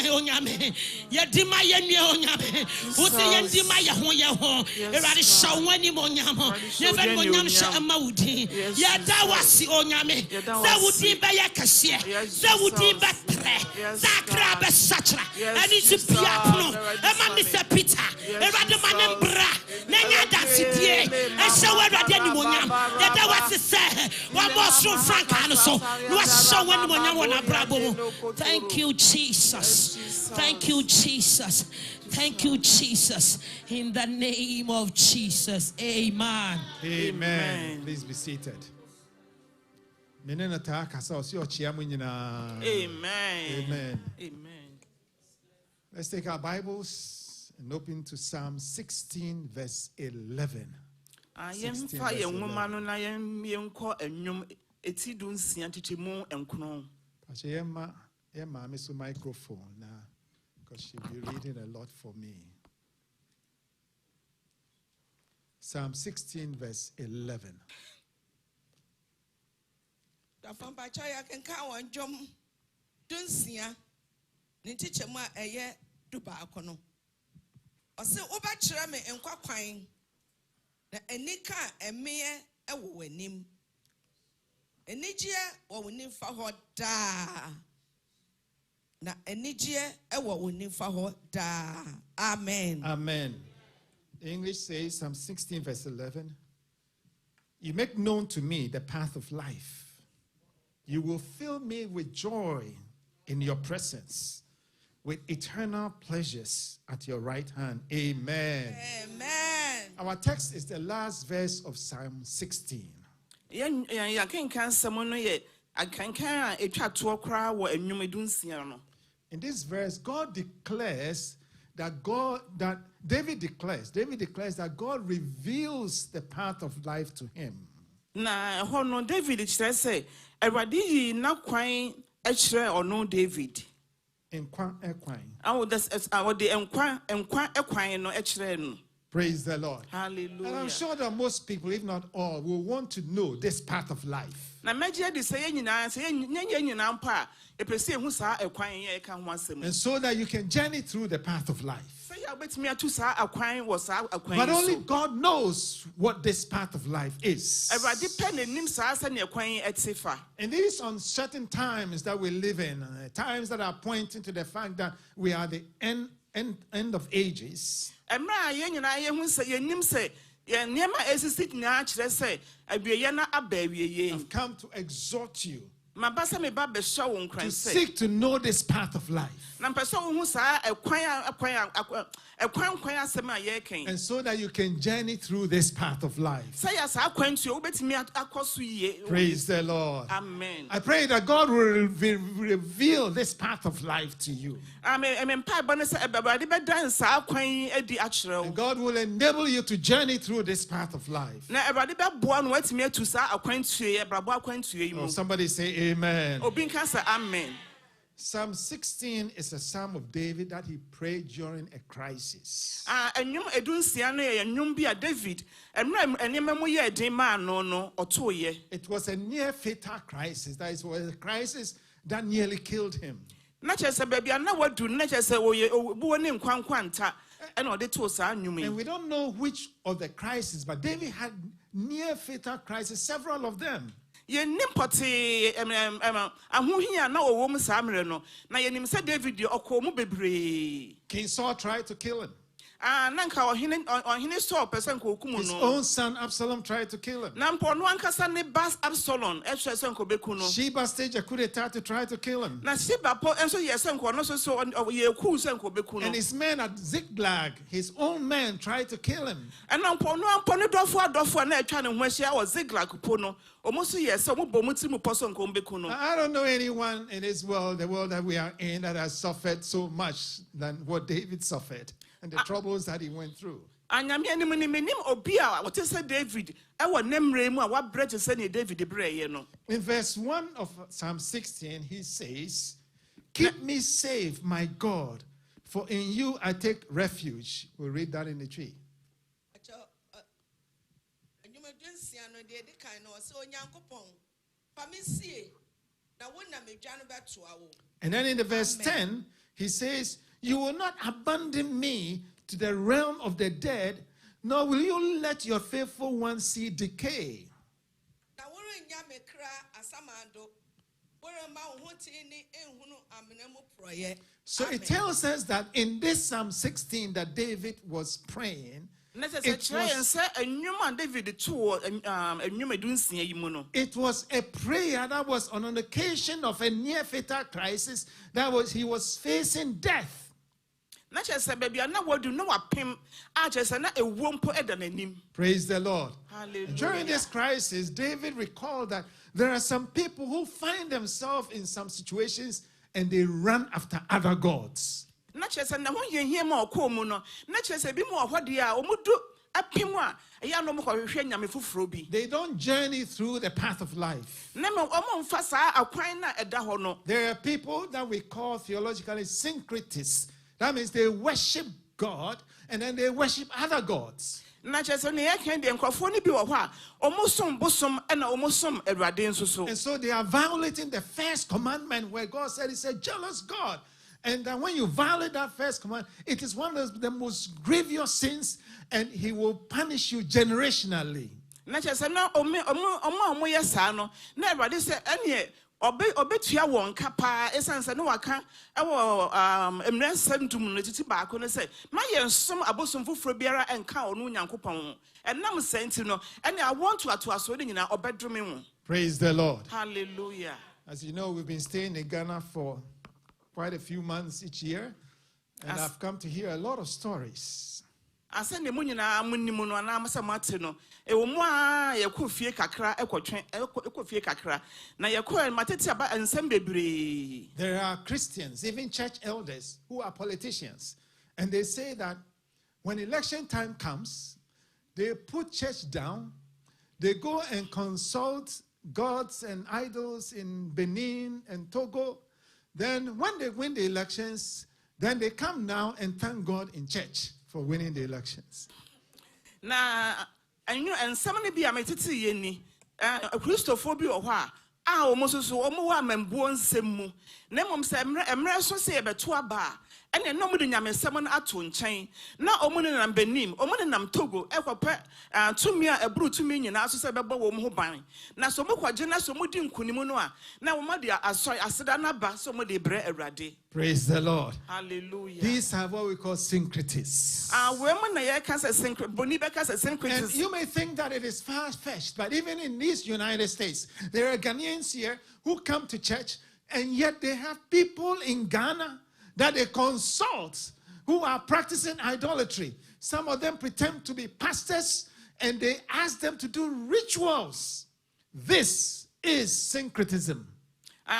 onyame. You dima onyame. Who say dima yaho? Eradi show when you monyamo. Never monyam shamaudi. Yada was onyame. That would be by a cashier. That would be by tre. Zakra besatra. And it's a piano. Mr. Peter. Eradi manembra. Nanya dancing. And so where are the monyam? That was to say. One more from Frank Anderson. Thank you, Jesus. Thank you, Jesus. Thank you, Jesus. In the name of Jesus. Amen. Amen. Please be seated. Amen. Amen. Amen. Let's take our Bibles and open to Psalm 16, verse 11. I am fire woman, I am young call and yum etidun siantimo and cron. Emma, Miss microphone now, because she'll be reading a lot for me. Psalm 16, verse 11. The Fampachaya can count on Jom Dunsia, Nitichema a year Dubacono. Or say, Obachame and Quaquine. Na enika emeye ewo wanim enijie wo wanim fa ho da na enijie ewo wanim fa ho da. Amen. Amen. The English says, Psalm 16 verse 11, you make known to me the path of life. You will fill me with joy in your presence, with eternal pleasures at your right hand. Amen. Amen. Our text is the last verse of Psalm 16. In this verse, God declares that David declares that God reveals the path of life to him. David say, David. Praise the Lord. Hallelujah. And I'm sure that most people, if not all, will want to know this path of life. And so that you can journey through the path of life. But only God knows what this path of life is. In these uncertain times that we live in, times that are pointing to the fact that we are the end of ages, I've come to exhort you to seek to know this path of life. And so that you can journey through this path of life. Praise the Lord. Amen. I pray that God will reveal this path of life to you. And God will enable you to journey through this path of life. Oh, somebody say amen. Amen. Psalm 16 is a psalm of David that he prayed during a crisis. It was a near fatal crisis. That is, was a crisis that nearly killed him. na kyerɛ sɛ baabi a na wadu na kyerɛ sɛ ɔyɛ obuo ne nkwankwanta ɛna ɔde too saa nnwuma yi. And we don't know which of the crises, but David had near fatal crises, several of them. Yɛnim pɔtee ahohia na ɔwɔ mu saa mmerɛ no na yɛnim sɛ David deɛ ɔkɔɔ mu bebree. King Saul tried to kill him. Nanka ɔhene Saul pɛ sɛ nka ɔkum no. His own son Absalom tried to kill him. Na mpɔ no ankasa ne ba Absalom ɛhwɛ sɛ nka ɔbɛku no. Sheba staged a coup d'etat to try to kill him. Na Sheba po nso yɛ sɛ nka ɔno nso so yɛku sɛ nka ɔbɛku no. And his men at Ziklag, his own men tried to kill him. Ɛna mpɔ no dɔfo na ɛtwa ne ho ahyia wɔ Ziklag po no. Ɔmo so yɛ sɛ ɔmo bɔ ɔmo tiri mu pɔ so nka ɔbɛku no. I don't know anyone in this world, the world that we are in, that has suffered so much than what David suffered and the troubles that he went through. Anyame anim ni menim obi a wɔte sɛ David ɛwɔ ne mmerɛ mu a wabrɛ te sɛ ne David brɛɛ no. In verse 1 of Psalm 16, he says, "Keep me safe, my God, for in you I take refuge." We'll read that in the tree. And then in the verse 10, he says, "You will not abandon me to the realm of the dead, nor will you let your faithful one see decay." So it tells us that in this Psalm 16 that David was praying, it was a prayer that was on an occasion of a near fatal crisis, he was facing death. Praise the Lord. Hallelujah. During this crisis, David recalled that there are some people who find themselves in some situations and they run after other gods. They don't journey through the path of life. There are people that we call theologically syncretists. That means they worship God and then they worship other gods. And so they are violating the first commandment where God said He's a jealous God. And that when you violate that first command, it is one of the most grievous sins and He will punish you generationally. Obetua won kapa esanse no waka ewo emrensandum no titi ba ko no se ma yensom abosom foforo biara enka ono nyankopon enam senti no ene I want to aso de nyina obedome ho. Praise the Lord. Hallelujah. As you know, we've been staying in Ghana for quite a few months each year, and I've come to hear a lot of stories. Asane mu nyina munnimu no na amasa mate no ewo mu a yakofie kakra ekofie kakra na yakọ matete aba ensem bebre. There are Christians, even church elders, who are politicians, and they say that when election time comes, they put church down, they go and consult gods and idols in Benin and Togo. Then when they win the elections, then they come now and thank God in church for winning the elections. Na and somebody be a metiti yeni Christopher bi ohwa a omososo omo wa membo nsemu na mom se emre so se beto aba ene no mu de nyamesem no ato nchen na omo ne nam Benin omo ne nam Togo ekwope tumi a ebru tumi nyina so se bebo wo mo ho ban na so mo kwaje na so mo di nkunimu no a na wo ma de asoy aseda na ba so mo de bre awurade. Praise the Lord. Hallelujah. These are what we call syncretists. And you may think that it is far-fetched, but even in these United States, there are Ghanaians here who come to church, and yet they have people in Ghana that they consult who are practicing idolatry. Some of them pretend to be pastors, and they ask them to do rituals. This is syncretism.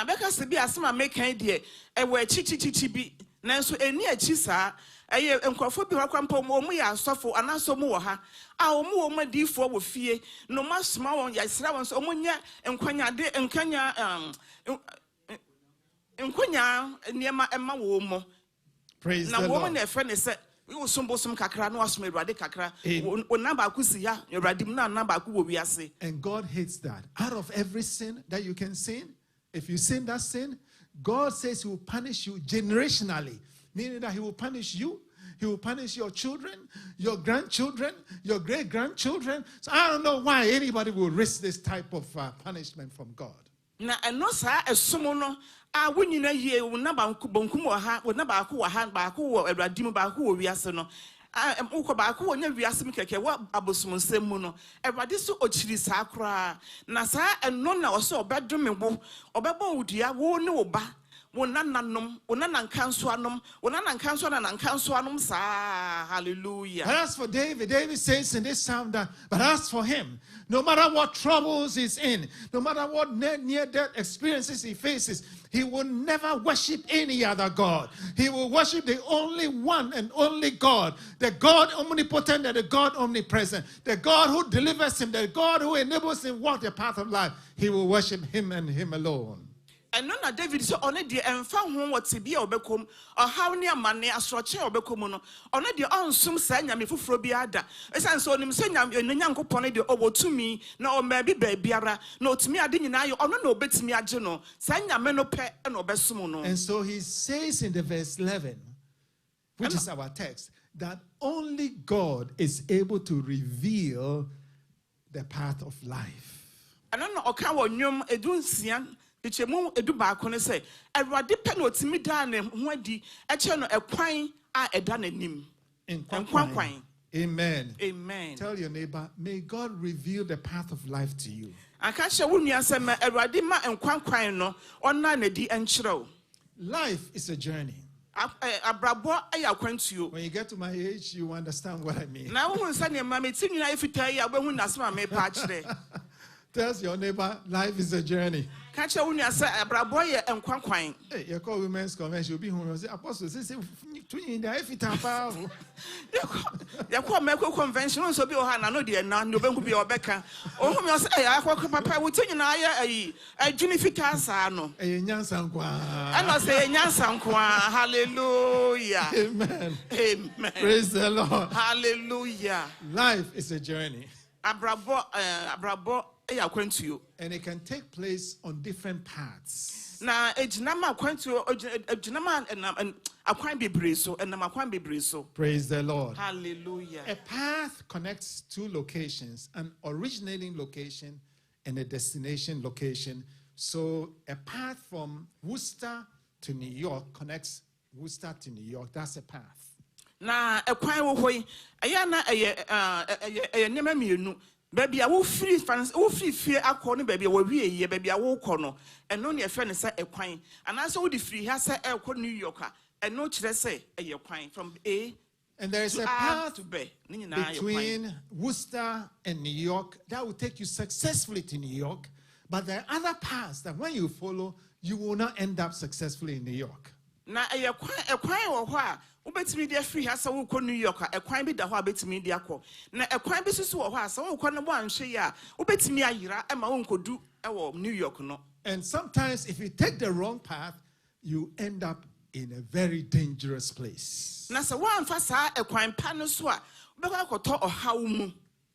Because be asma make idea e we chichi bi nanso eni achi saa eye enkrofo bi hwakwampo mo ya asofo anaso mo wo ha a omo wo madifo wo fie no masoma won ya sra won so omo nya enkwanya de enkanya niema emma wo mo. Praise the Lord. Na wo na efe ne se wo sombosom kakra no asoma Awurade kakra wo namba ku si ya Awurade mu na namba ku wo wiase. And God hates that. Out of every sin that you can sin, if you sin that sin, God says he will punish you generationally, meaning that he will punish you, he will punish your children, your grandchildren, your great-grandchildren. So I don't know why anybody will risk this type of punishment from God. Na eno sa esomo no a wonyina yie wona bonkum wo ha wona ba ko wo ha ba ko wo awradi mu ba ko wo wiase no ukọ ba ko wonya wiase mu keke wo abosom nsem mu no awradi so ochiri sa kra na sa eno na oso obedome wo obebo wudua wo ne wo ba hallelujah. But as for David says in this psalm that, but as for him, no matter what troubles he's in, no matter what near-death experiences he faces, he will never worship any other God. He will worship the only one and only God, the God omnipotent and the God omnipresent, the God who delivers him, the God who enables him to walk the path of life. He will worship him and him alone. And none of David so on the and found home what to be obekum or how near money a structure obecomono on the on some sanya me for biada. As I saw him saying, I'm in young pony the over to me, no maybe babyara, no to me, I didn't know, or no bet me a general, sanya menope and obesumono. And so he says in the verse 11, which is our text, that only God is able to reveal the path of life. I don't know, okay, when you edun sian. Ichemu edu baako ne say Awurade pe na otimi da ne ho adi eche no ekwan a eda nanim Nkwan. Amen. Amen. Tell your neighbor, may God reveal the path of life to you. Aka hye wo nua se ma Awurade ma nkwan no onna na di enkyerɛw. Life is a journey. Abrabo aya kwantuo. When you get to my age, you understand what I mean. Na wo nsa ne ma meti nua efita ya wo hu nasema me pa kyerɛ. Tell your neighbor, life is a journey. Catch a woman say Abrabo ye nkwan. Hey, you call women's convention, you'll be home. Say, Apostle, say, twin, the if it are you call medical convention, so be Ohana, no dear, none, no bank be or Becca. Oh, me say, I walk papa, we tell you now, a junificasano, a Yansankwa. I must say, Yansankwa, hallelujah. Amen. Amen. Praise the Lord. Hallelujah. Life is a journey. Abrabo, and it can take place on different paths. Na ejinama kwantu ejinama and akwan bebre so and akwan bebre so. Praise the Lord. Hallelujah. A path connects two locations, an originating location and a destination location. So a path from Worcester to New York connects Worcester to New York. That's a path. Na ekwan wo hoyi aya na eye nyema mienu. Baby, I will free fear according baby, will be a year, baby, I will corner, and only a friend is a quine. And I saw the free has a New Yorker, and no chile say a your quine from A. And there is a path to B between Worcester and New York that will take you successfully to New York. But there are other paths that when you follow, you will not end up successfully in New York. Now, a quine or what? Ubetimi dia free has a ko New York a kwan bi da ho abetimi dia ko na a kwan bi susu wo ho asa wo ko no bo anhwe ya ubetimi ayira e ma wo nkodu e wo New York no. And sometimes if you take the wrong path, you end up in a very dangerous place. Na se wo amfa sa e kwan pa no so a ubekwa akoto ohawo mu.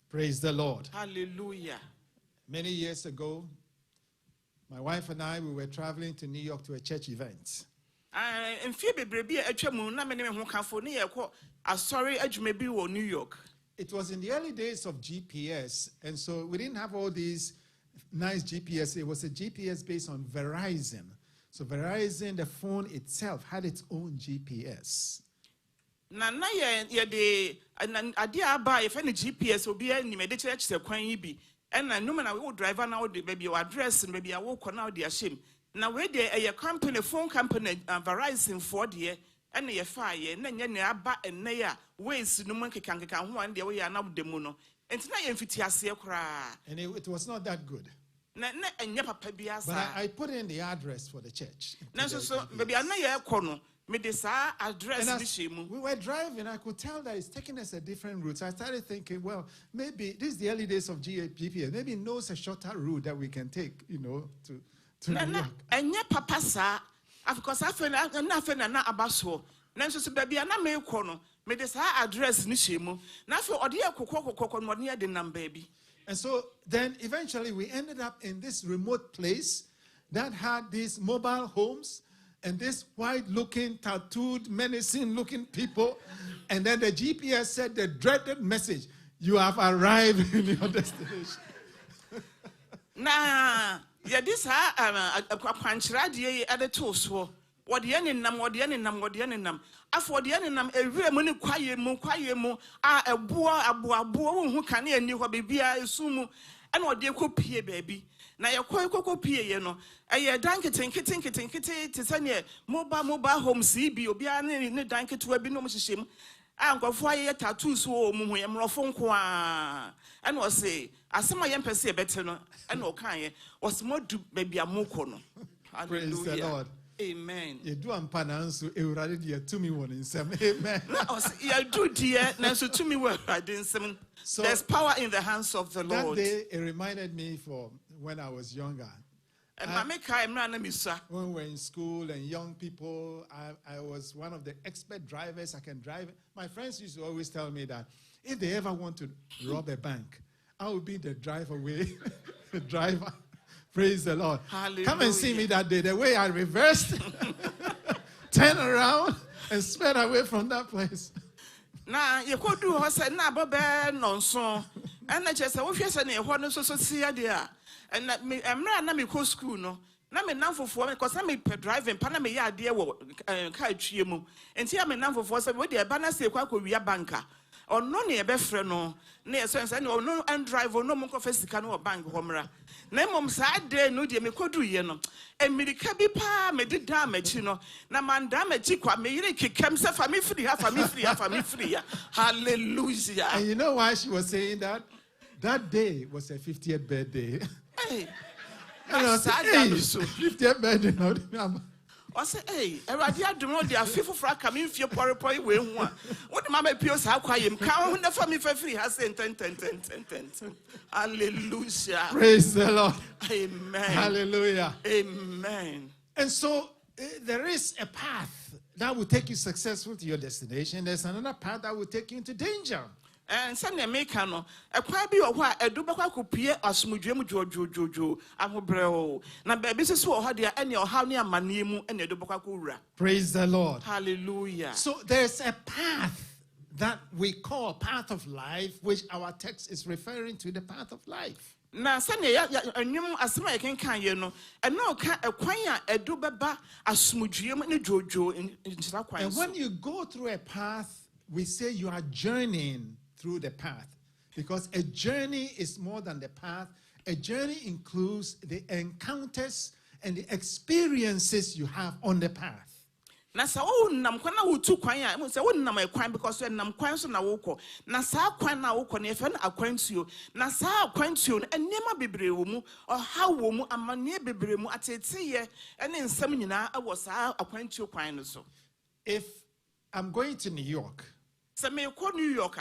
Praise the Lord. Hallelujah. Many years ago, my wife and I, we were traveling to New York to a church event. In fear baby atwamu na me ho kafo ne yekọ asori adwuma bi wo New York. It was in the early days of GPS, and so we didn't have all these nice GPS. It was a GPS based on Verizon. So Verizon, the phone itself, had its own GPS. Na ye de ade aba if any GPS obi ani me de kire kwan yi bi. And no man we driver now the baby your address and baby wo kọ now the shame. Now where there a company, phone company, Verizon for the and ye fire, and then ye aba and neya ways no monkey can one day we are now the mono. And tonight in cry. And it was not that good. And your papa be but I put in the address for the church. So maybe I know your corner. Me this address. We were driving, I could tell that it's taking us a different route. So I started thinking, well, maybe this is the early days of GPS. Maybe it knows a shorter route that we can take, to and your papa, sir, of course, I feel nothing and not abaso. Nancy, baby, and I may corner. May this address Nishimu. Now for Odia Coco near the number, baby. And so then eventually we ended up in this remote place that had these mobile homes and this white-looking, tattooed, menacing-looking people. And then the GPS said the dreaded message, you have arrived in your destination. Nah, yeah, this a quanchra de other tools. What the enemy nam. After the enemy, a real money quiet mo, a boa who can hear you, baby, I assume, and what they could pay, baby. Now you're quite pay, you know. A danket, to send ye mobile home, CB, or be in the danket to a binomial shame. I'm going for tattoos, so I'm rough on and was say, as some I am per se better, and no kind was more to maybe a mocono. Praise the Lord. Amen. You do ampanansu euradia to me one in some. Amen. Yeah, do dear. Now, so to me, what I didn't say. So there's power in the hands of the Lord. That day, it reminded me for when I was younger. And when we were in school and young people, I was one of the expert drivers. I can drive. My friends used to always tell me that if they ever want to rob a bank, I will be the driver. Praise the Lord. Hallelujah. Come and see me that day. The way I reversed, turned around, and sped away from that place. Now, you could do what said, nah, but non so. And I just said, if you said, what no so see idea. And that me, I'm not go school, no. Now, me now for because I'm a driving, Panama idea, catch you. And see, I'm a number for some way, the banner say, we are banker. Or no near befriend, no, near sense, and no, and drive or no more confess the canoe bank, Homera. Nemom sad day, no dear, me could do, you know. And me the cabby pa, me did damage, you know. Now, man, damage, me kick himself, for me free. Hallelujah. And you know why she was saying that? That day was her 50th birthday. Hey, and I said, hey, 50th birthday. I say, hey, I don't know, they are fearful for coming if you're poor boy. What the mamma appears how quiet, count the family for free has 10. Hallelujah. Praise the Lord. Amen. Hallelujah. Amen. And so there is a path that will take you successful to your destination. There's another path that will take you into danger. And Sunday Mekano, a quite be a while, a dubaka could peer a smudgem jojo, Amobreo. Now, baby, this is what had your and your honey and manimu and your dubakura. Praise the Lord. Hallelujah. So there's a path that we call path of life, which our text is referring to the path of life. Now, Sunday, a new as I can, you know, and no a quaya, a dubaba, a smudgem and a jojo in Sakwa. And when you go through a path, we say you are journeying through the path, because a journey is more than the path. A journey includes the encounters and the experiences you have on the path. Na sa o nam kwan na wo tu kwan a mo se wo nam akwan because we nam kwan so na wo kɔ na sa kwan na wo kɔ na efe na akwantuo na sa akwantuo no enema bebree wo mu ɔha wo mu amane bebree mu ateteye ene nsɛm nyinaa ɛwɔ sa akwantuo kwan no so. If I'm going to New York, se me kɔ New York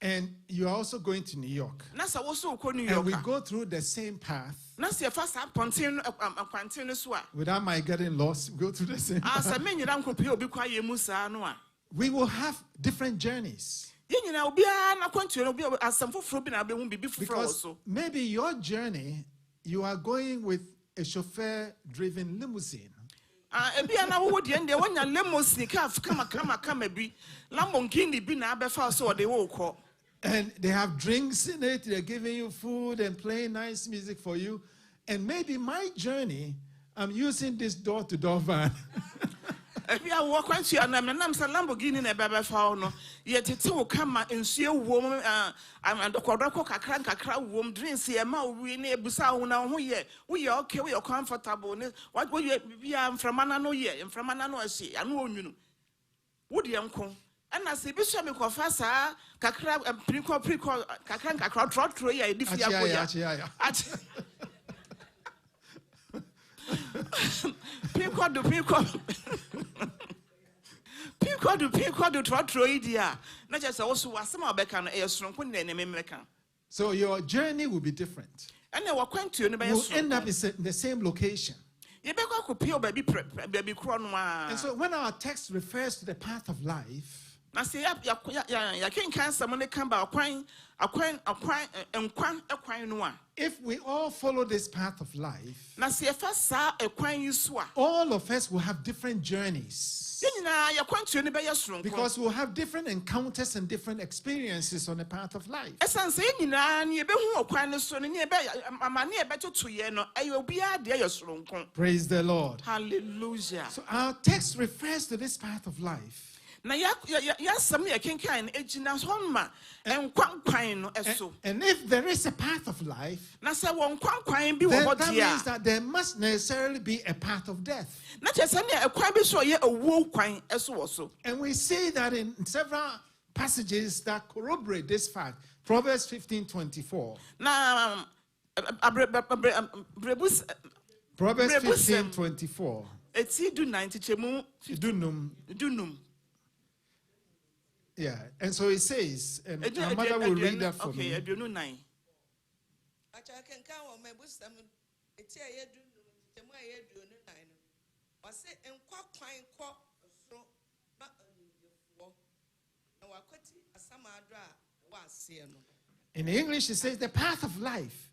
and you are also going to New York, na sa wo so kɔ New York, and we go through the same path, na se fa sa pontin akwantin no so a without my getting lost, go through the same path. se me nyira nkɔ pe obi kwa ye mu sa no a we will have different journeys. Ye nyina obi a na akwantuo no obi asɛm foforo bi na be hu bibi foforo so. Maybe your journey, you are going with a chauffeur-driven limousine. Ebia na wo de ende wonya limousine ka kama bi Lamborghini bi na abefa so de wo kɔ. And they have drinks in it, they're giving you food and playing nice music for you. And maybe my journey, I'm using this door-to-door van. Ebia wo kwantua na me nam sa Lamborghini na bebefa no ye tete wo kama nsuo wom andokɔdɔkɔ kakra wom drinks ye ma wi na ebusa wo na ho ye wo ye okay we comfortable ne wo ye bia mframana no ye mframana no ahye anu onwunu wo de enko ana se bi so me kofa sa kakra priko kakra trotro ye edifia ko ya Pico do trotro idia na just also wasema obeka no eyesronko na nememeka. So your journey will be different. And you end up in the same location. And so when our text refers to the path of life, na se ya kenkan some ne kan ba akwan no a. If we all follow this path of life, na se fa sa ekwan yi so a. all of us will have different journeys. Because we'll have different encounters and different experiences on the path of life. Praise the Lord. Hallelujah. So our text refers to this path of life. And if there is a path of life, then that means that there must necessarily be a path of death. And we see that in several passages that corroborate this fact. Proverbs 15:24. Proverbs 15:24. Yeah, and so it says, and my mother will read that for me. In English, it says, the path of life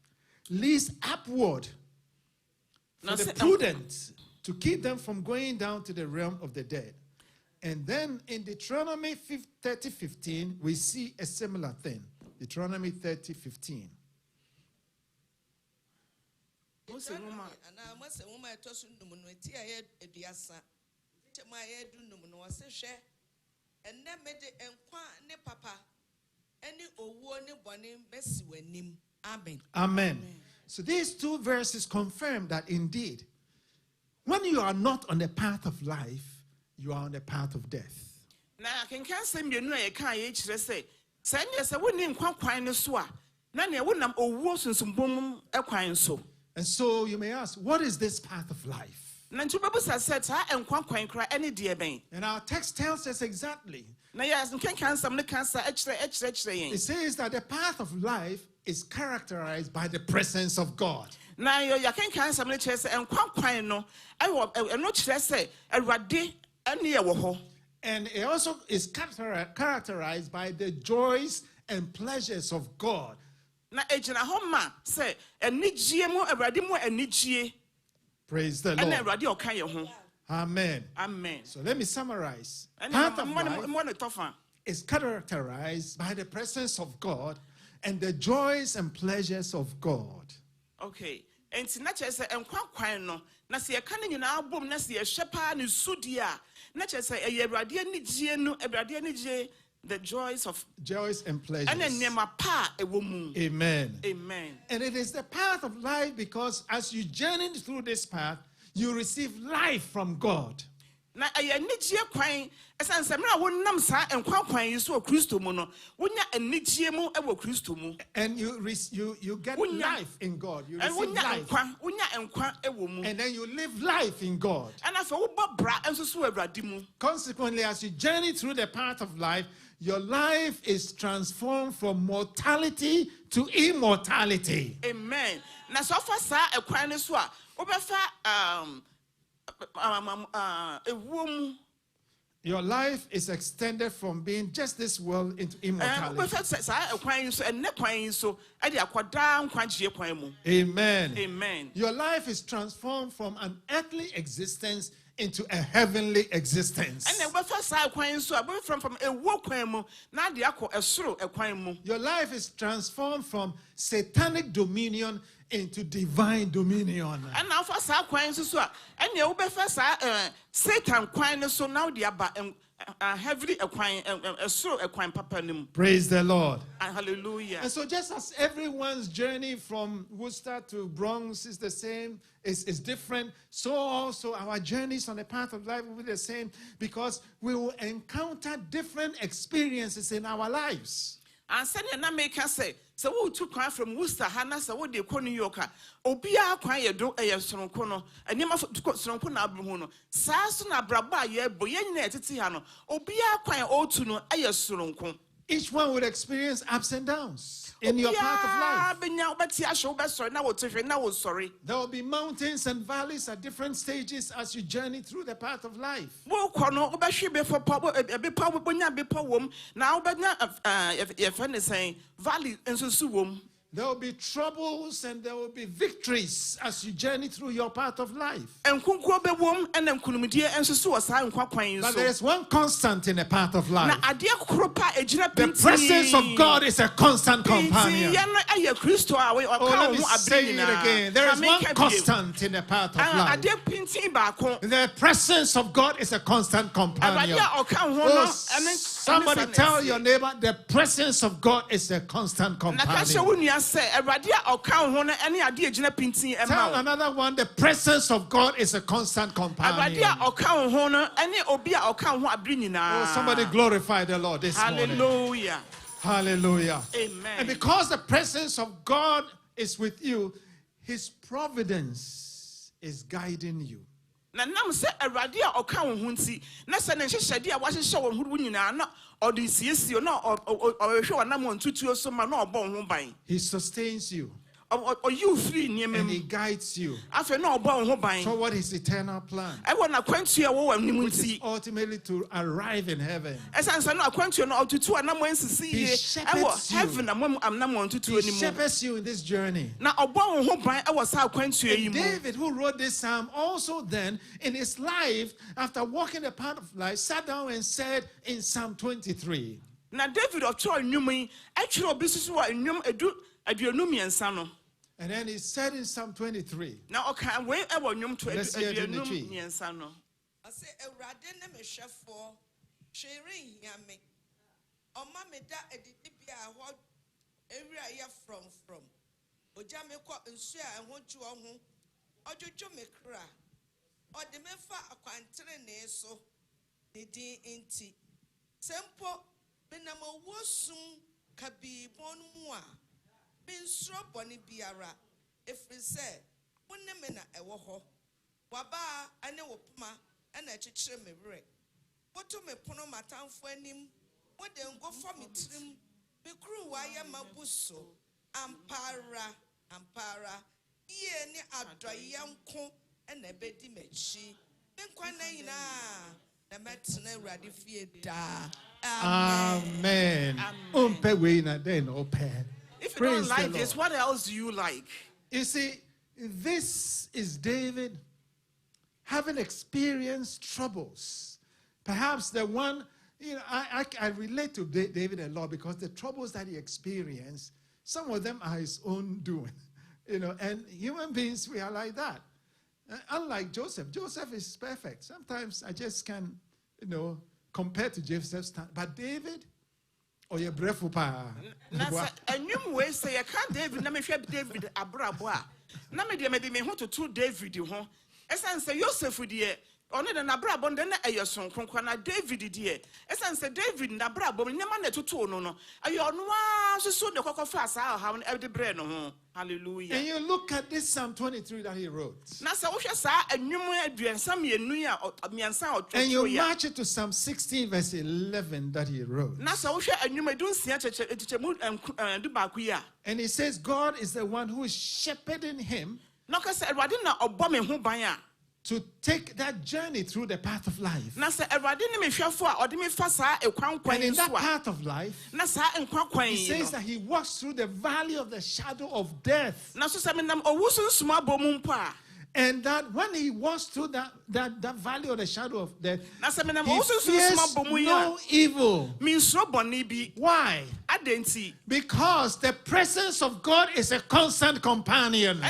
leads upward for the prudent to keep them from going down to the realm of the dead. And then in Deuteronomy 30:15, we see a similar thing. Deuteronomy 30:15. Amen. So these two verses confirm that indeed, when you are not on the path of life, you are on the path of death. And so you may ask, what is this path of life? And our text tells us exactly. It says that the path of life is characterized by the presence of God. And it also is characterized by the joys and pleasures of God. Praise the Lord. Amen. Amen. So let me summarize. Path of life is characterized by the presence of God and the joys and pleasures of God. Okay. And na chese enkwan no na se yeka ne nyina abom na se yehwe pa ne sudia na chese Awurade anigye no Awurade anigye the joys and pleasures. And nema pa ewo mu. Amen. Amen. And it is the path of life because as you journey through this path, you receive life from God. Na anigye kwan esan se mra wonnam sa enkwan yi so Kristo mu no wonya anigye mu ewo Kristo mu. And you get life in God. You receive life. And then you live life in God. Consequently, as you journey through the path of life, your life is transformed from mortality to immortality. Amen. Na so fa sa ekwan ne so a obefa your life is extended from being just this world into immortality. Amen. Amen. Your life is transformed from an earthly existence into a heavenly existence. Your life is transformed from satanic dominion into divine dominion. And now for and you Satan so now heavily praise the Lord. Hallelujah. And so just as everyone's journey from Worcester to Bronx is the same, is different, so also our journeys on the path of life will be the same because we will encounter different experiences in our lives. And send na make us say, so we took one from Worcester, Hannah, so what they call New Yorker, Obia quiet do a Sonkono, and Yama to cut Sonkona Bruno, Sasuna Braba, ye boyen Titiano, Obia quiet all to know a Sonko. Each one would experience ups and downs in your path of life. There will be mountains and valleys at different stages as you journey through the path of life. There will be troubles and there will be victories as you journey through your path of life. But there is one constant in the path of life. The presence of God is a constant companion. Oh, let me say it again. There is one constant in the path of life. The presence of God is a constant companion. Oh, somebody tell your neighbor, the presence of God is a constant companion. Tell another one, the presence of God is a constant companion. Oh, somebody glorify the Lord this morning. Hallelujah. Hallelujah. Amen. And because the presence of God is with you, His providence is guiding you. He sustains you. And He guides you toward His eternal plan, which is ultimately to arrive in heaven. He shepherds you in this journey. And David, who wrote this psalm, also then in his life, after walking the path of life, sat down and said in Psalm 23. And then he said in Psalm 23. Let's hear it in the tree. Binsro boni biara efri se wonne na ewo ho waba ane wopuma na echichire mewre woto me pono matamfo anim wode ngo fo mitrim me kru wa ye mabuso ampara ye ni adoye nko na bedi machi me nkwana yina na metena urade fie da. Amen. If you don't like this, what else do you like? You see, this is David having experienced troubles. Perhaps the one, I relate to David a lot because the troubles that he experienced, some of them are his own doing. And human beings, we are like that. Unlike Joseph. Joseph is perfect. Sometimes I just can't, compare to Joseph's time. But David, or your breath pa. And you way say I can't David, na me David abrabo. Na me de me ho to David ho. Esan say Joseph de only the nabrabo then a son na David de. Esan say David nabrabo nyama na toto no. Ayo no so the kokofa asa how every bread no ho. Hallelujah. And you look at this Psalm 23 that he wrote. And you match it to Psalm 16 verse 11 that he wrote. And he says God is the one who is shepherding him to take that journey through the path of life. And in that path of life, he says that he walks through the valley of the shadow of death. And that when he walks through that valley of the shadow of death, he fears no evil. Why? Because the presence of God is a constant companion.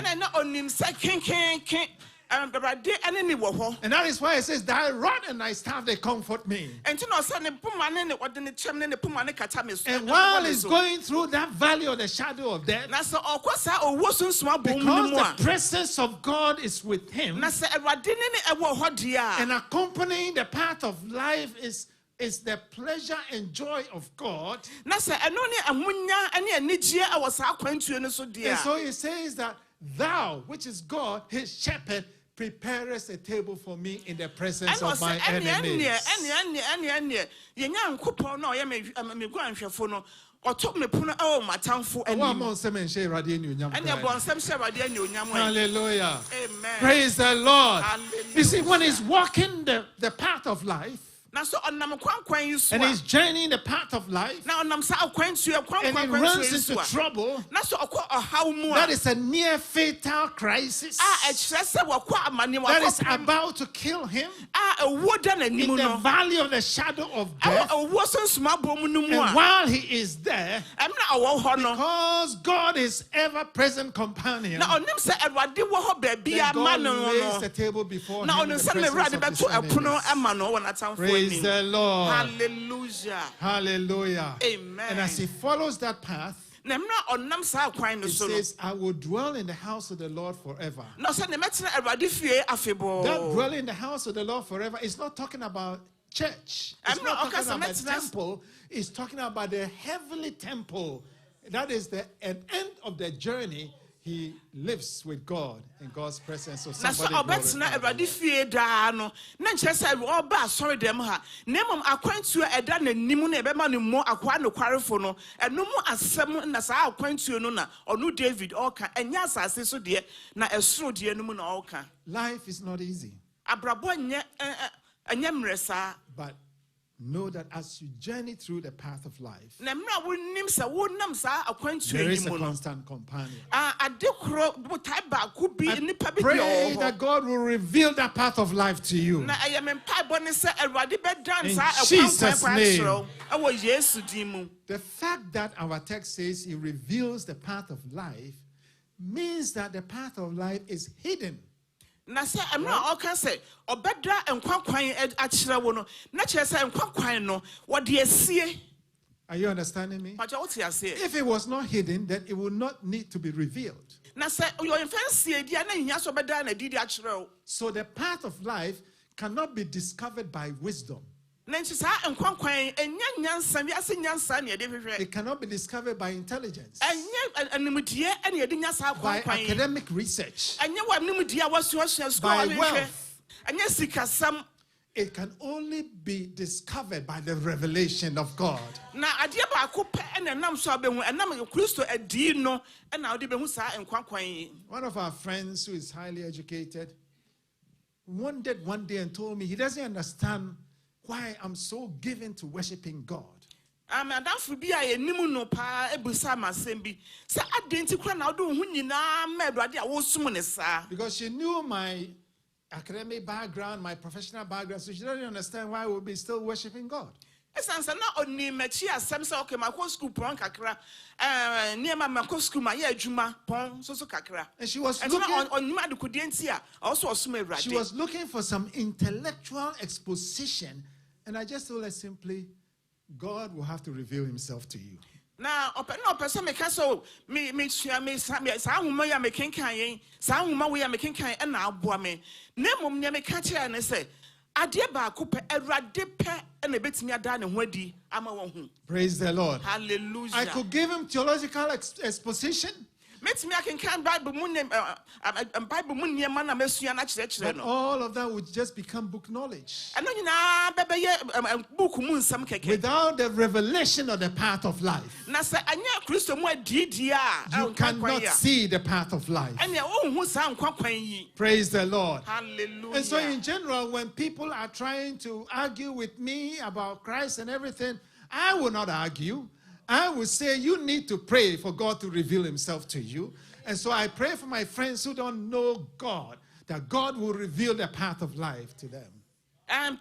And that is why it says, thy rod and thy staff, they comfort me. And while he's going through that valley of the shadow of death, because the presence of God is with him, and accompanying the path of life is the pleasure and joy of God. And so he says that thou, which is God, his shepherd, preparest a table for me in the presence And of was my any enemies. young couple no, me go and no, or took me puna oh my town for and One more semen share radio new and your bon some share radio new yam. Hallelujah. Amen. Praise the Lord. Hallelujah. You see, when he's walking the path of life, Now so on nam kwan you and he's journeying the path of life, now nam sa kwan to and he runs into trouble, now so how more that is a near fatal crisis that is about to kill him in the valley of the shadow of death. And while he is there, because God is ever-present companion, then God lays the table before him in the presence of his enemies. Praise the Lord. Hallelujah. Hallelujah. Amen. And as he follows that path, it says, I will dwell in the house of the Lord forever. That dwell in the house of the Lord forever is not talking about church. It's not talking about the temple. It's talking about the heavenly temple. That is the end of the journey. He lives with God in God's presence. So somebody life is not easy. But know that as you journey through the path of life, there is a constant companion. I pray that God will reveal that path of life to you. In Jesus' name. The fact that our text says he reveals the path of life means that the path of life is hidden. Na say emra o kan say obedra enkwankwan achira wo no na chere say enkwankwan no wo de asie. Are you understanding me? If it was not hidden, then it would not need to be revealed. So the path of life cannot be discovered by wisdom. It cannot be discovered by intelligence, by academic research, by wealth. It can only be discovered by the revelation of God. One of our friends who is highly educated wondered one day and told me he doesn't understand why I'm so given to worshiping God. Because she knew my academic background, my professional background, so she doesn't understand why we'll be still worshiping God. And she was looking for some intellectual exposition, and I just told her simply, God will have to reveal himself to you. Now, praise the Lord. Hallelujah. I could give him theological exposition. But all of that would just become book knowledge without the revelation of the path of life. You cannot see the path of life. Praise the Lord. Hallelujah. And so in general, when people are trying to argue with me about Christ and everything, I will not argue. I will say you need to pray for God to reveal himself to you. And so I pray for my friends who don't know God, that God will reveal the path of life to them. There are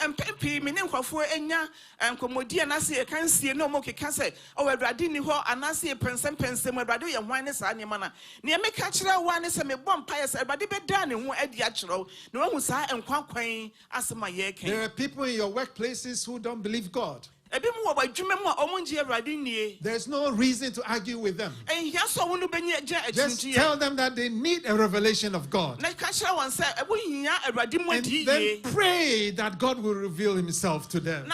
people in your workplaces who don't believe God. There's no reason to argue with them. Just tell them that they need a revelation of God. And then pray that God will reveal himself to them.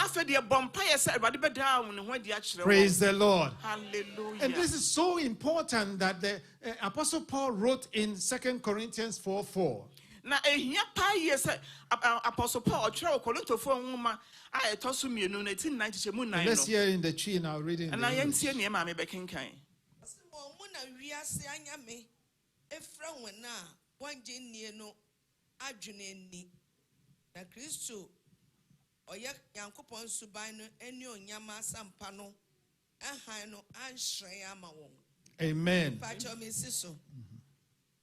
Praise the Lord. Hallelujah. And this is so important that the Apostle Paul wrote in 2 Corinthians 4:4. na ehia pa yes Apostle Paul otwere Korintofo nwoma a etoso mienu 1890 chemu 9 Let's hear in the tree now reading. na yentie ne ma me bekenkan Mo na wiase anyame efra wona wanje nie no adwene ni na Kristo oye Yankopon suban no eni onyama sampa no ahan no anhran ama won. Amen. Pacho me siso.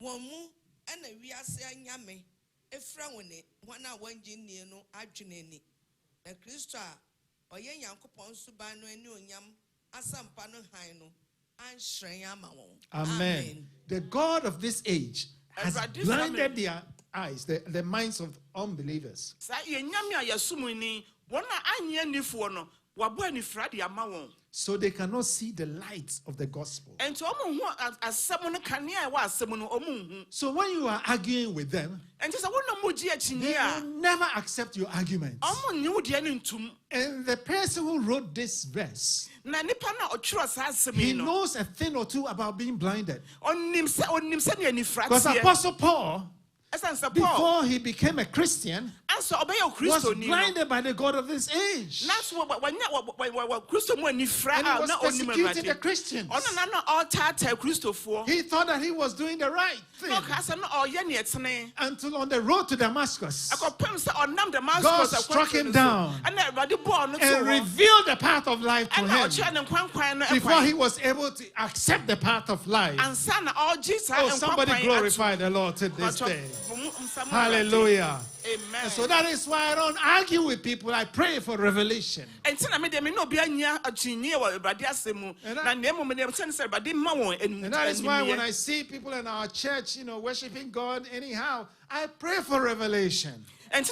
Won mu na wiase anyame efra wone wana wanje nie no adwene ni na Kristo a oye Yankopon suban no eni onyam asampa no han no. Amen. The God of this age has blinded their eyes, the minds of unbelievers. So they cannot see the light of the gospel. So when you are arguing with them, they will never accept your arguments. And the person who wrote this verse, he knows a thing or two about being blinded. Because Apostle Paul, before he became a Christian, was blinded by the God of this age. And he was persecuting the Christians. He thought that he was doing the right thing. Until on the road to Damascus, God struck him down and revealed the path of life to him before he was able to accept the path of life. Oh, somebody glorify the Lord to this day. Hallelujah. Amen. And so that is why I don't argue with people. I pray for revelation. And that is why when I see people in our church, worshiping God anyhow, I pray for revelation. May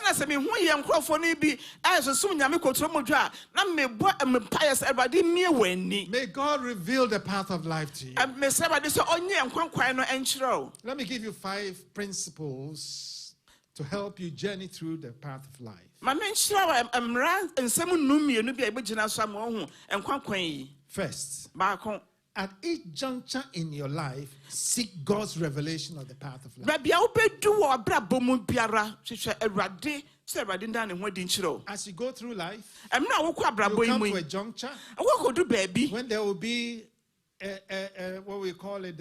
God reveal the path of life to you. Let me give you 5 principles to help you journey through the path of life. First, at each juncture in your life, seek God's revelation of the path of life. As you go through life, you come to a juncture when there will be what we call it,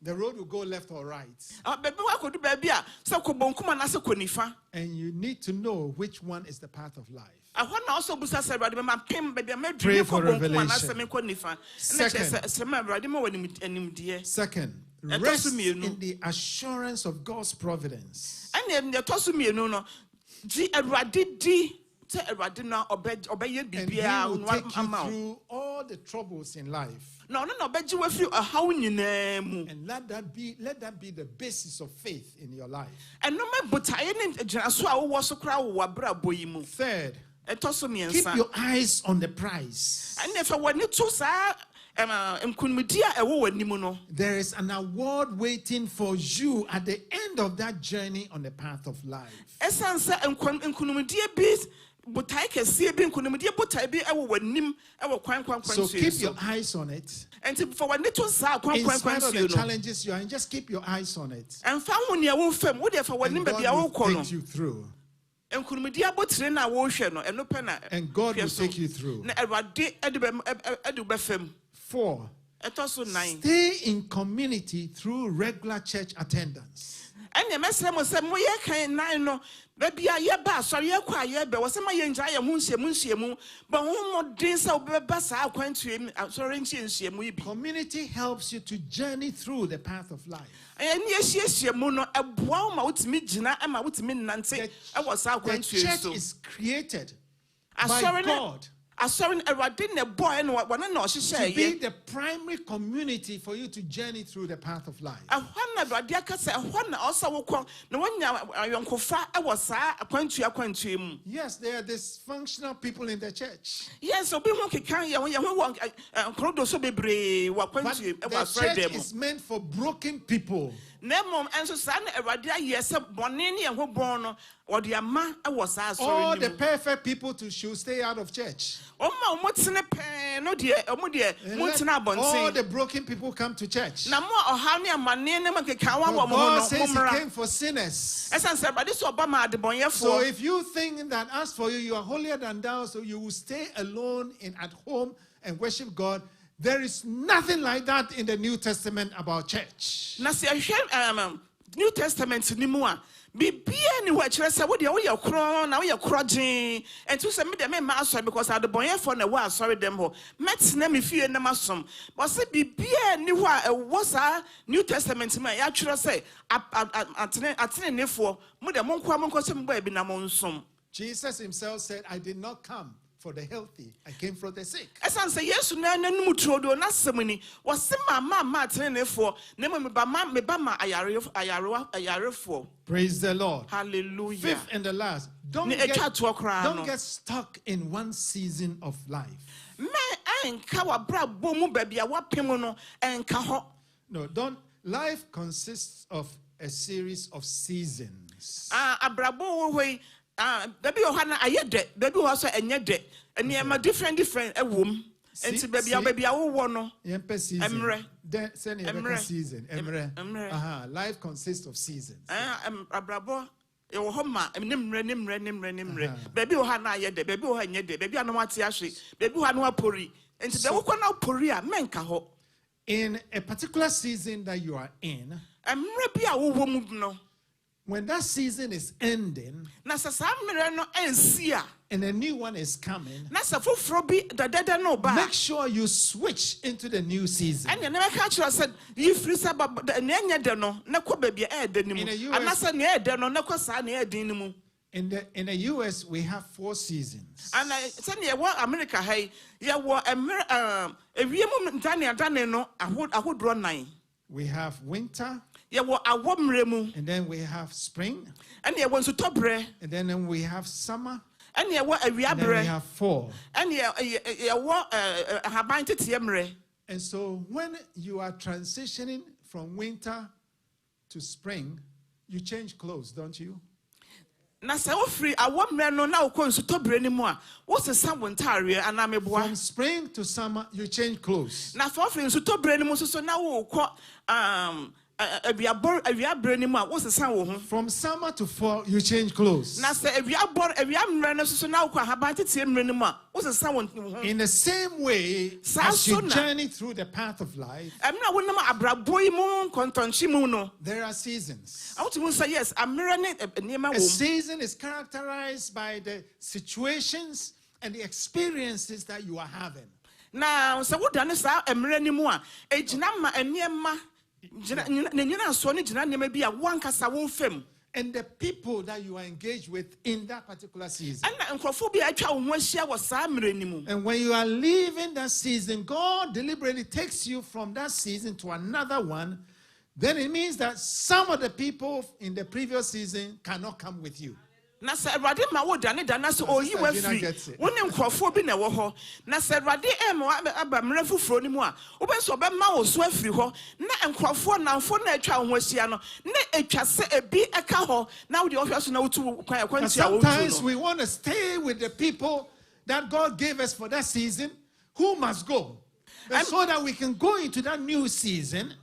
the road will go left or right. And you need to know which one is the path of life. Pray for revelation. Second, rest in the assurance of God's providence. And He will take you through all the troubles in life. And let that be the basis of faith in your life. Third, keep your eyes on the prize. There is an award waiting for you at the end of that journey on the path of life. So keep your eyes on it. In spite of the challenges you are in, just keep your eyes on it. And God will take you through. And God will take you through. 4. Stay in community through regular church attendance. Community helps you to journey through the path of life. The church is created by God to be the primary community for you to journey through the path of life. Yes, there are dysfunctional people in the church. But the church is meant for broken people Nemom and so son Radia, yes, Bonini and Hobono, or the Ama was asked. All the perfect people should stay out of church. Oh, what's in a pen? No, dear, oh, dear, what's in a bon? All the broken people come to church. No more, or how near my name, God says He came for sinners. As I said, but this Obama the boy. So if you think that as for you, you are holier than thou, so you will stay alone at home and worship God, there is nothing like that in the New Testament about church. Now, see, New Testament ni mua. Be anywhere, say what you're crying, now you're crudging, and to send me the master because I the boy for the war, sorry, them ho. Met's name if you and the muscle. But say be anywhere, what's our New Testament? My actually say, at for Mother Monquam baby namon. Jesus himself said, I did not come for the healthy, I came for the sick. As I say, yes, no, mutual, not so many. Was my Martin for never me bama ayare for. Praise the Lord. Hallelujah. Fifth and the last, don't get stuck in one season of life. No, don't. Life consists of a series of seasons. Baby Ohana ayede, baby also enyede, and yema different womb. And to baby I want Emre. Season. Emre. Life consists of seasons. Abrabo. Your home, nimre. Baby Ohana ayede, baby Ohanyede, baby Anwatiashi, baby Hanwapuri, and to the Okana Puria, menkaho. In a particular season that you are in, when that season is ending and a new one is coming, make sure you switch into the new season. In the US, we have 4 seasons. And America, we have winter. And then we have spring. And then we have summer. And then we have fall. And so when you are transitioning from winter to spring, you change clothes, don't you? From spring to summer, you change clothes. From summer to fall, you change clothes. In the same way, as you journey through the path of life, there are seasons. A season is characterized by the situations and the experiences that you are having. Now, so what done is and the people that you are engaged with in that particular season. And when you are leaving that season, God deliberately takes you from that season to another one. Then it means that some of the people in the previous season cannot come with you. Na se Awurade ma wo dane dane so oyi wa firi wo ne nkrofo bi na wo ho na se Awurade aba mra fufuro ni mu a wo be so be ma wo so afiri ho na nkrofo namfo na atwa wo asia no na atwa se ebi eka ho na wo de ohwe so na wo tu kwantia wo tu. Sometimes we want to stay with the people that God gave us for that season who must go, so that we can go into that new season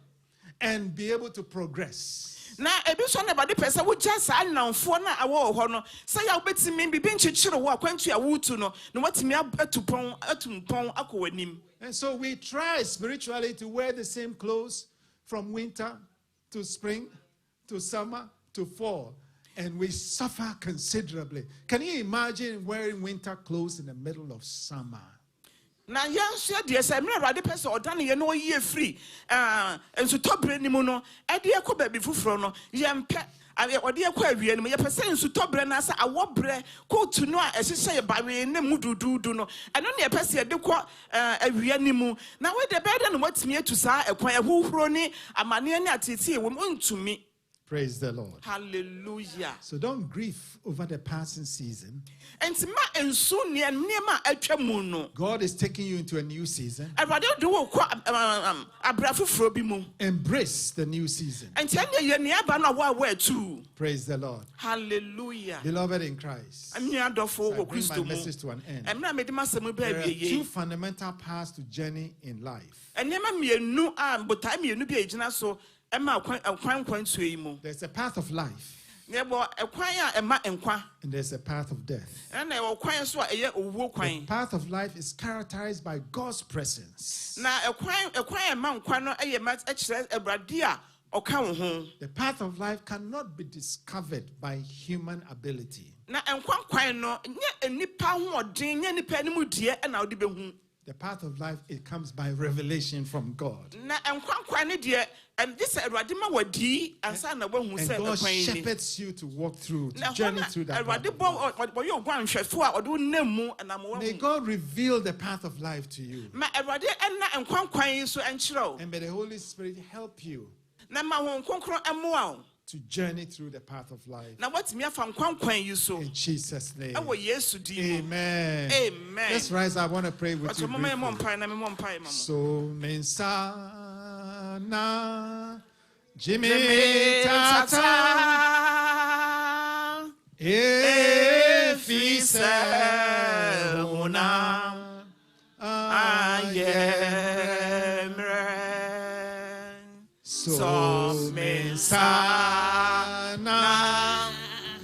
and be able to progress. Na ebi so na bade pesa wo ja sa nanfo na awo ho no say ya obetimi bibi nchichire wo akwantu ya wutu no na watimi atupon akwanim. And so we try spiritually to wear the same clothes from winter to spring to summer to fall, and we suffer considerably. Can you imagine wearing winter clothes in the middle of summer? Na yanso de say me Awurade pese odane ye no ye free enso tobre ni mu no e de ekọ ba bi fufuro no ye mpe ode ekọ awie ni mu ye pese enso tobre na sa awobre ko tu no a ehihye ye bawe ne mu dududu no eno ne pese ye de kọ awie ni mu na we de beda no watimi atu sa ekwan ehuhuro ni amane ni atete wo ntumi. Praise the Lord. Hallelujah. So don't grieve over the passing season. God is taking you into a new season. Embrace the new season. Praise the Lord. Hallelujah. Beloved in Christ, I bring my message to an end. There are two fundamental paths to journey in life. There's a path of life. And there's a path of death. The path of life is characterized by God's presence. The path of life cannot be discovered by human ability. The path of life, it comes by revelation from God. And God shepherds you to walk through, to journey through that path of life. May God reveal the path of life to you. And may the Holy Spirit help you to journey through the path of life. In Jesus' name. Amen. Amen. Let's rise. I want to pray with you briefly. So mensana Jimmy Tata Efise Una So mensana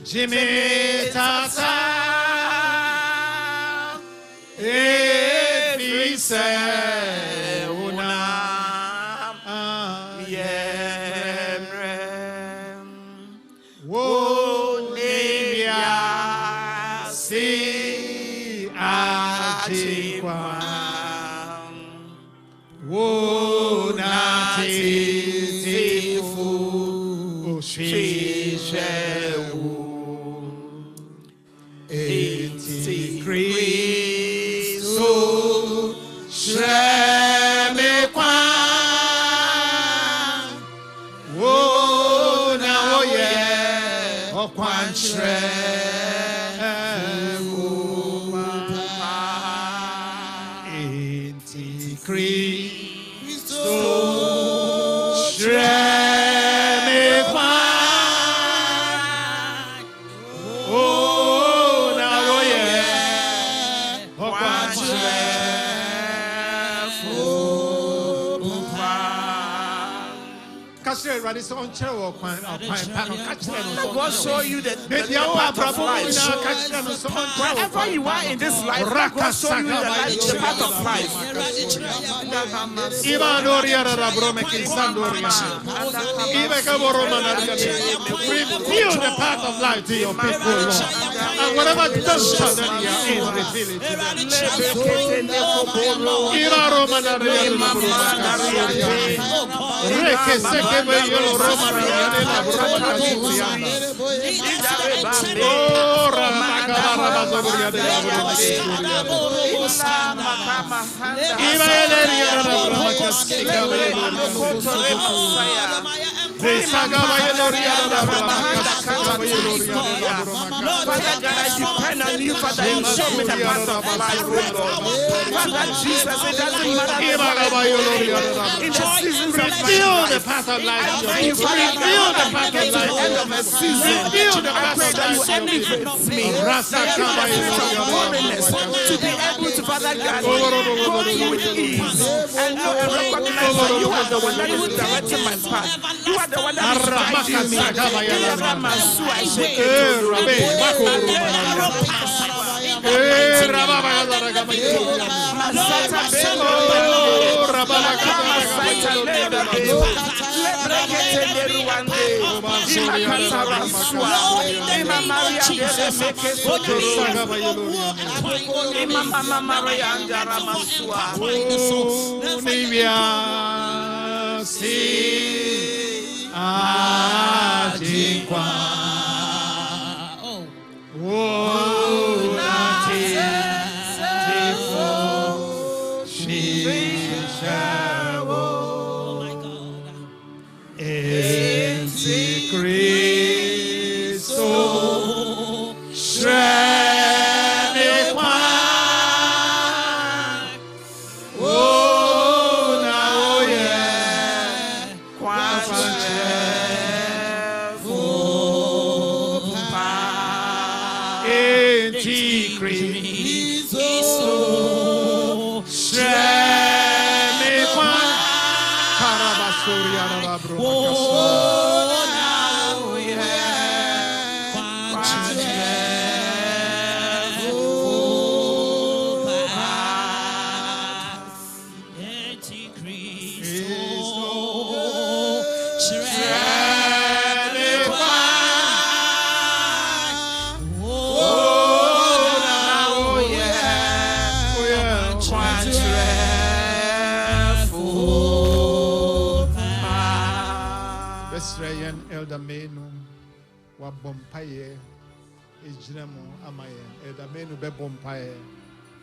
Jimmy Tata Efise Una Wo Nibia Si Achikwa Wo Nati Tifu Shishewu Eti Kristo Shremekwa Wo na oye Okwanchre Eti Kristo Shremekwa God show you that the path of life. Wherever you are in this life, God show you the path of life. Reveal the path of life to your people, Lord. And whatever dungeon that you are in, reveal it Reveal the path of life. Reveal the path of life. Reveal the path of life. To be able to, Father God, go with ease and recognize that you are the one that is directing my path. You are the one that is guiding me. Secret Elder Menu, Wabompaye, Ejremo Amaye, Elder Menu Bebompaye,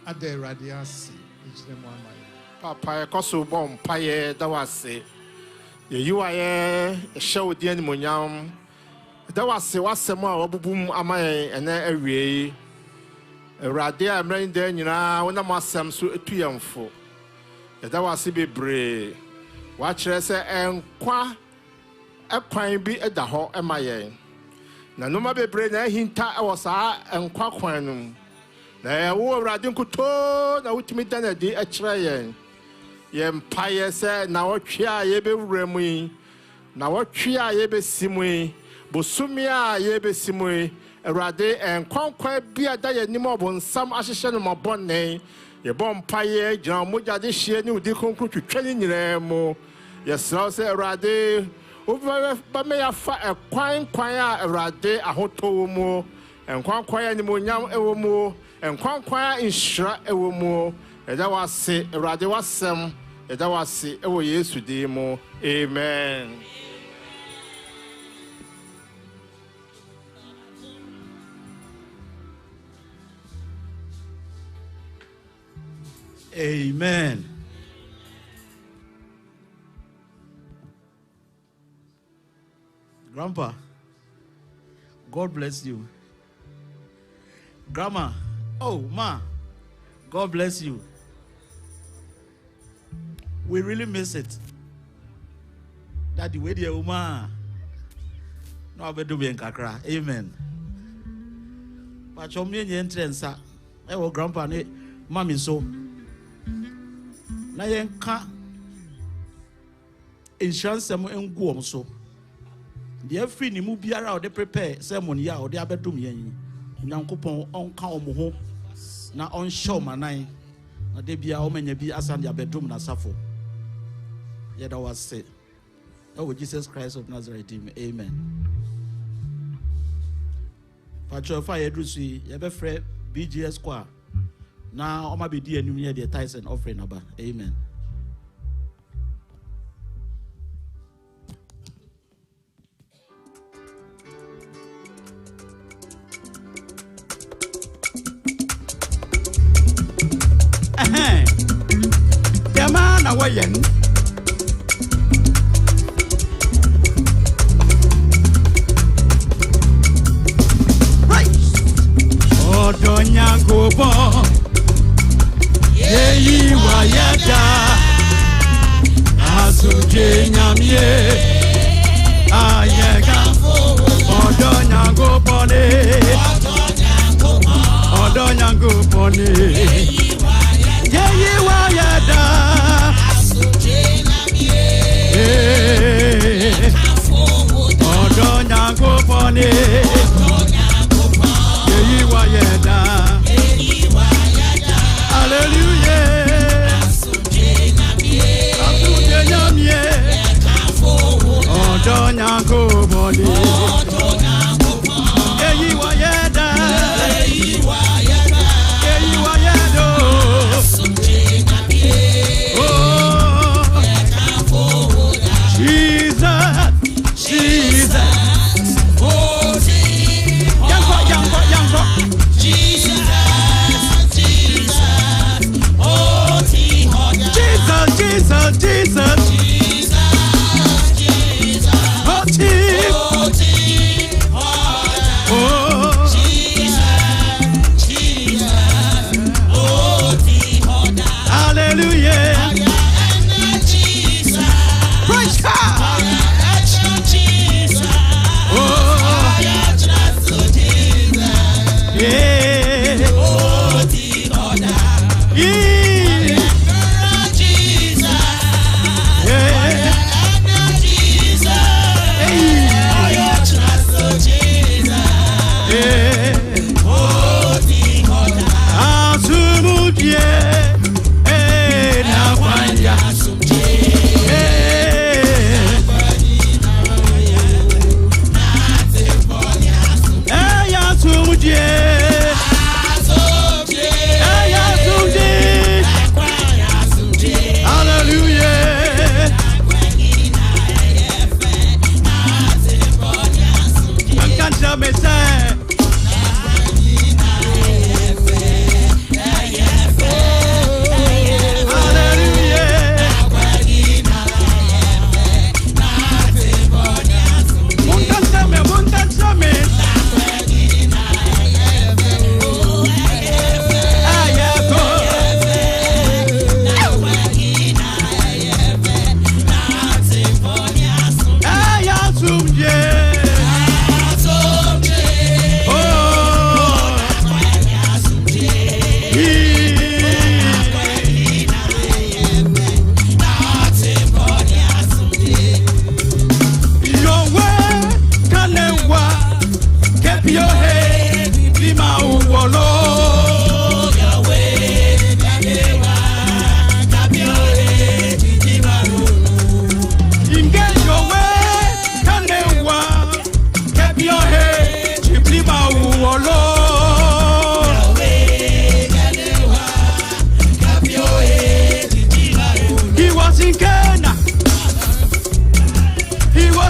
Ade Radiasi, Ejremo Amaye. Papa, Kosu Bompaye, Dawase, you are a show the Animonium. Dawase was some more boom Amaye and every Radia Brain then, you know, when I must some so triumphal. Dawase be brave. Watch us and qua. A pine be at the hall at my end. Na no mabe brain hinta was and quaquanum. Na wore radincuto, na ultimate than a day a train. Yem pie said, now what chia ye be remui, now what chia ye be simui, Bosumia ye be simui, a rade and conquer be a day anymore some association of my bonnet. Ye bon pie, John Muja this year new deconcu to training remo. Yes, I'll say rade. Over me a quine choir a rade a hoto mo, and quan choir any more yam ewo mo, and quan choir in shra ewo mo, and that was say a rade was some, and that was say ewo yesu demo. Amen. Amen. Grandpa, God bless you. Grandma, oh, ma, God bless you. We really miss it. Daddy, where the woman? No, I better be in Kakra. Amen. But your main entrance, I will grandpa, mommy, so. Na yenka insurance mo enguom so. The free ni mu biara o de prepare sermon ya o de abedum yen. Nyankopon onka omo ho na on show manan. Na de bia o manya bi asan de abedum na safo. Yeah, that was it. Oh, Jesus Christ of Nazareth, amen. Pacho fa yedrusi ye be frɛ BGS kwa. Now Oma be di enum here the tithes and offering aba. Amen. Yamana wayen. Odonya gobo. Yeyi wayada. Asuje nyamye. Ayega. Odonya gobone. Odonya gobone. Yeyi wayada. Asuje nyamye. Odonya gobone. Yeyi wayada. Hallelujah. Asuje nyamye. Odonya gobone. Yeyi wayada. Yeyi wayada. Jesus. Hallelujah. Praise God.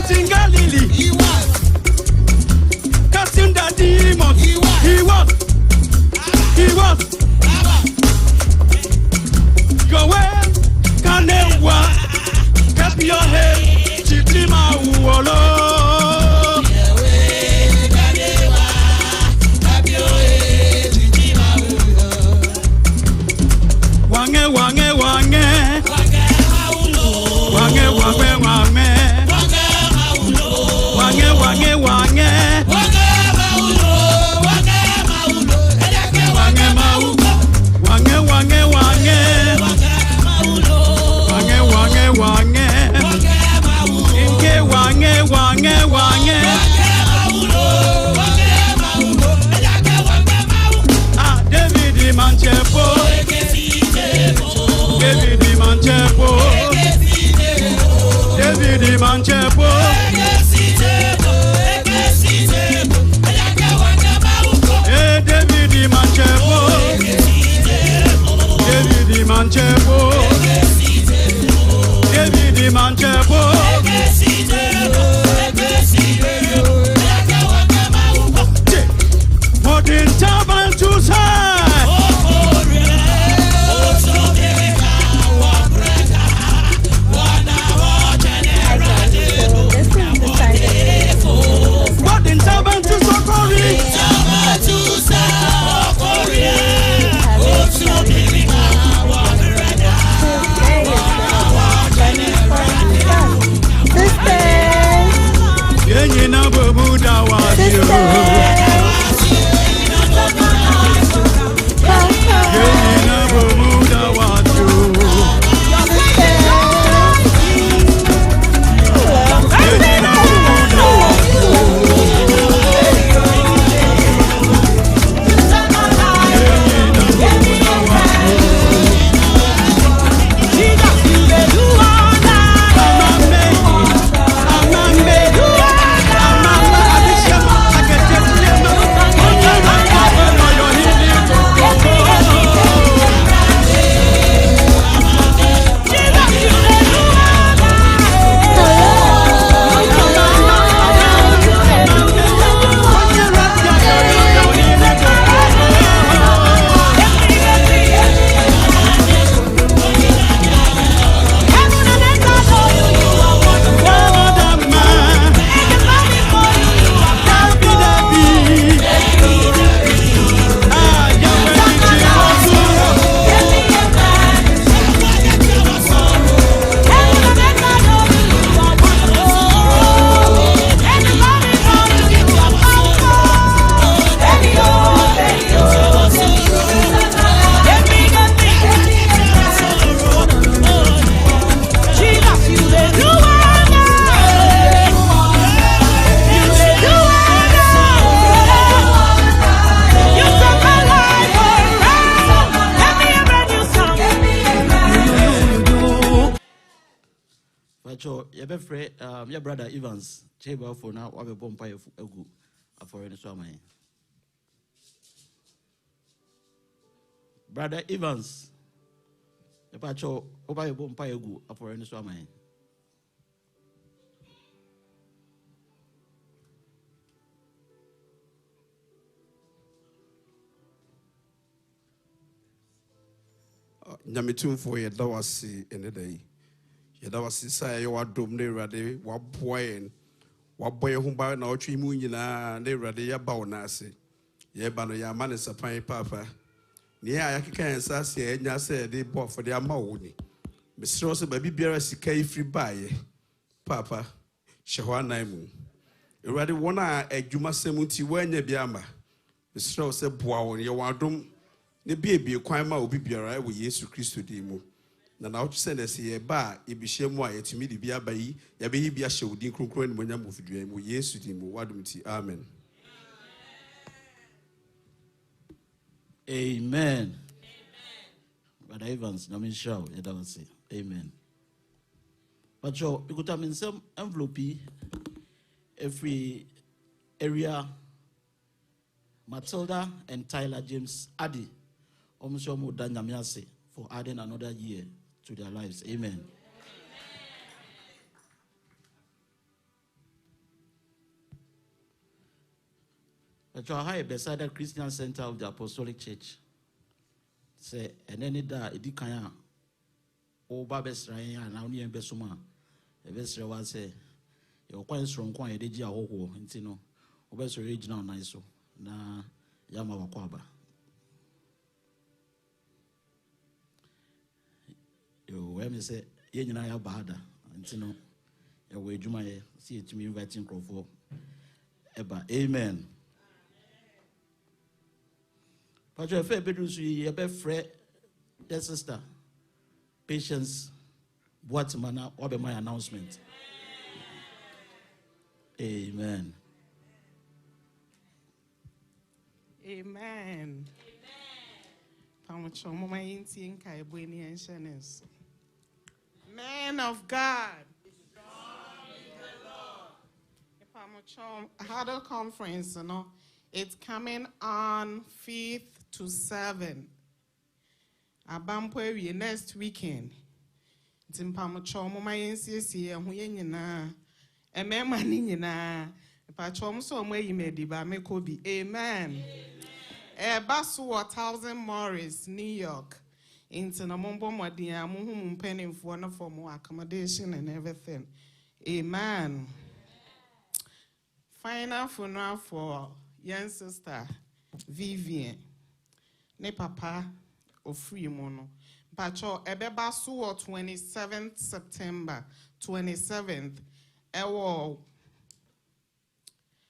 was in Galilee. He was. Casting the demons. He was. He was. He was. Go away. Kanewa. Keep your head. Chitima uolo. Wange wange wange. Wange wange wange. Wange wange wange. Wange mau. Wange wange wange. Wange wange wange. Inke wange wange wange. Ah, David Manchepo. David Manchepo. David Manchepo. Hey, David Manchepo. David Manchepo. David Manchepo. Modern Taban to side. Modern Taban to Sokori. Yenye na babuda wadio. Yenye na babuda wadio. Yenye na babuda your brother Evans, Cheba for now, or a bomb of Egu, a foreign swami. Brother Evans, the pacho, over a bomb egu, a foreign swami. Nyamitun for your dawasi in the day. Yadawasi say you are doomed, they ready, what boy who buy no tree moon, they ready ya bownasi. Ye bano ya man is a pine papa. Near I can't say, and ya said they bought for their mauni. Miss Rosa baby bear as free buy. Papa, Shawana moon. You ready one eye a Jumasemuti when ye biama. Miss Rosa bow you are doomed. Ne baby kwan ma obi biara wo Yesu Kristo din mu na na wo send us ye ba e bi hye mu a yetumi de bia ba yi ya be yi bia hye odin kronkron ne monyam ofidua mu Yesu din mu wadum ti amen. Amen. Brother Evans na me show ye da say amen. But you could have in some envelope every area Matilda and Tyler James Addy for adding another year to their lives. Amen. But you are beside the Christian Center of the Apostolic Church. Say, and then it Edikaya, O Babes Ryan, and now near Besuma. A vessel was say, you're quite strong, quite a deja ho, intino, or best original nice. Na Yama Kwaba. You when me say, Yenina Bahada, intino, your way Jumaye, see it to me inviting Crawford. Eba, amen. But your fair bedroom, you have a friend, your sister, patience, what manner, or be my announcement. Amen. Amen. Man of God. Huddle conference, it's coming on 5th to 7th. Abampo next weekend. Timpamocho mama yensi huyenina. Emema ninyina. Pachom so mwe yimedi ba mekobi. Amen. Basu 1000 Morris, New York. Into na mombo mwadia muhu mpeni mfuana for more accommodation and everything. Amen. Final funeral for young sister Vivian. Ne papa ofri mono. Pacho ebeba suwo 27th September 27th. Ewo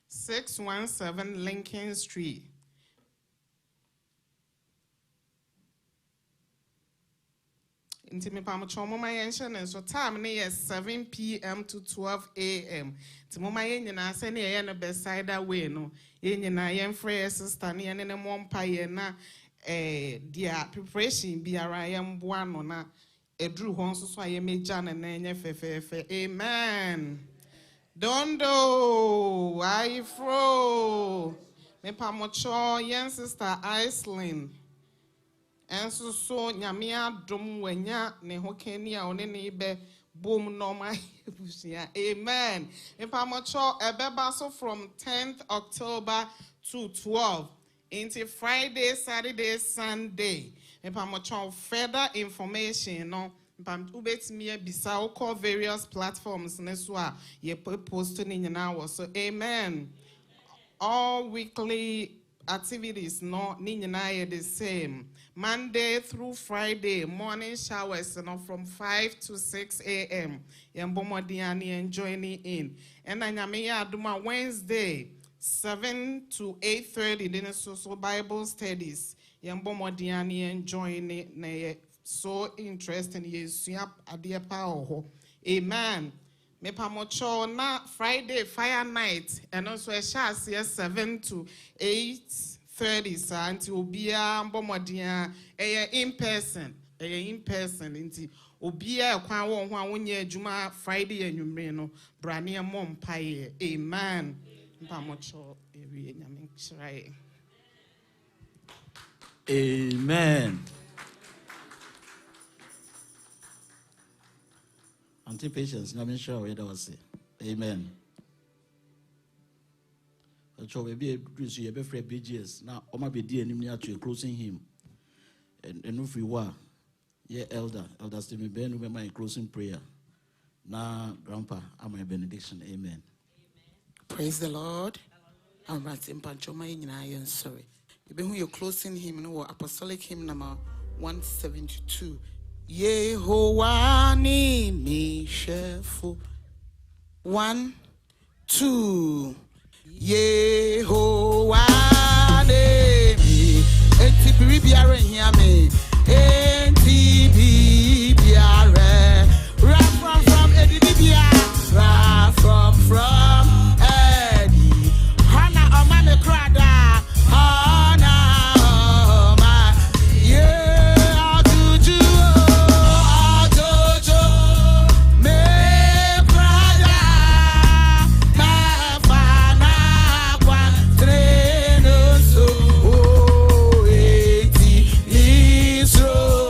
617 Lincoln Street. Intimi pamucho mama yenshene so time ne 7 p.m. to 12 a.m. Ti mama yenyina se ne ye no beside way no yenyina yemfrɛ sister ne ne ne mompa ye na dia preparation biara yemboa no na edru ho nso so aye meja ne na enye fefefe. Amen. Dondo Ifro me pamucho yen sister Iceland. And so nyamia dum wenya ne hokenia one ne be boom normal. Amen. Ipamocho ebeba so from 10th October to 12th into Friday, Saturday, Sunday. Ipamocho further information no pam ubetimi bisa call various platforms neswa ye post ni nyina so amen. All weekly activities no ni nyina the same. Monday through Friday, morning showers from 5 to 6 a.m. Yambomodiani and joining in. And Anyamiya Duma Wednesday, 7 to 8:30, then social Bible studies. Yambomodiani and joining. So interesting. Yes, adia power. Amen. Me pamocho na Friday fire night and also a chance 7 to 8:30 sa anti obia mbomodia in person nti obia kwan wo ho awonye adwuma Friday anwumre no brane mom paye. Amen. Mpamocho ewie nyame nkyirae. Amen. Anti patience nyame sure we that was amen. So we be BGS now. Oma be dear to closing him. And if we were, yeah, elder Stephen Ben with my closing prayer. Now, Grandpa, I'm my benediction. Amen. Praise the Lord. I'm writing Panchoma in Iron. Sorry. You're closing hymn, no apostolic hymn number 172. Yehovah ni mishefu. 1, 2. Yehovah name enti bibiare hia me enti bibiare rap from edi bibia rap from edi hana oma me krada hana oma yeah aduju me krada treno so oh eti isro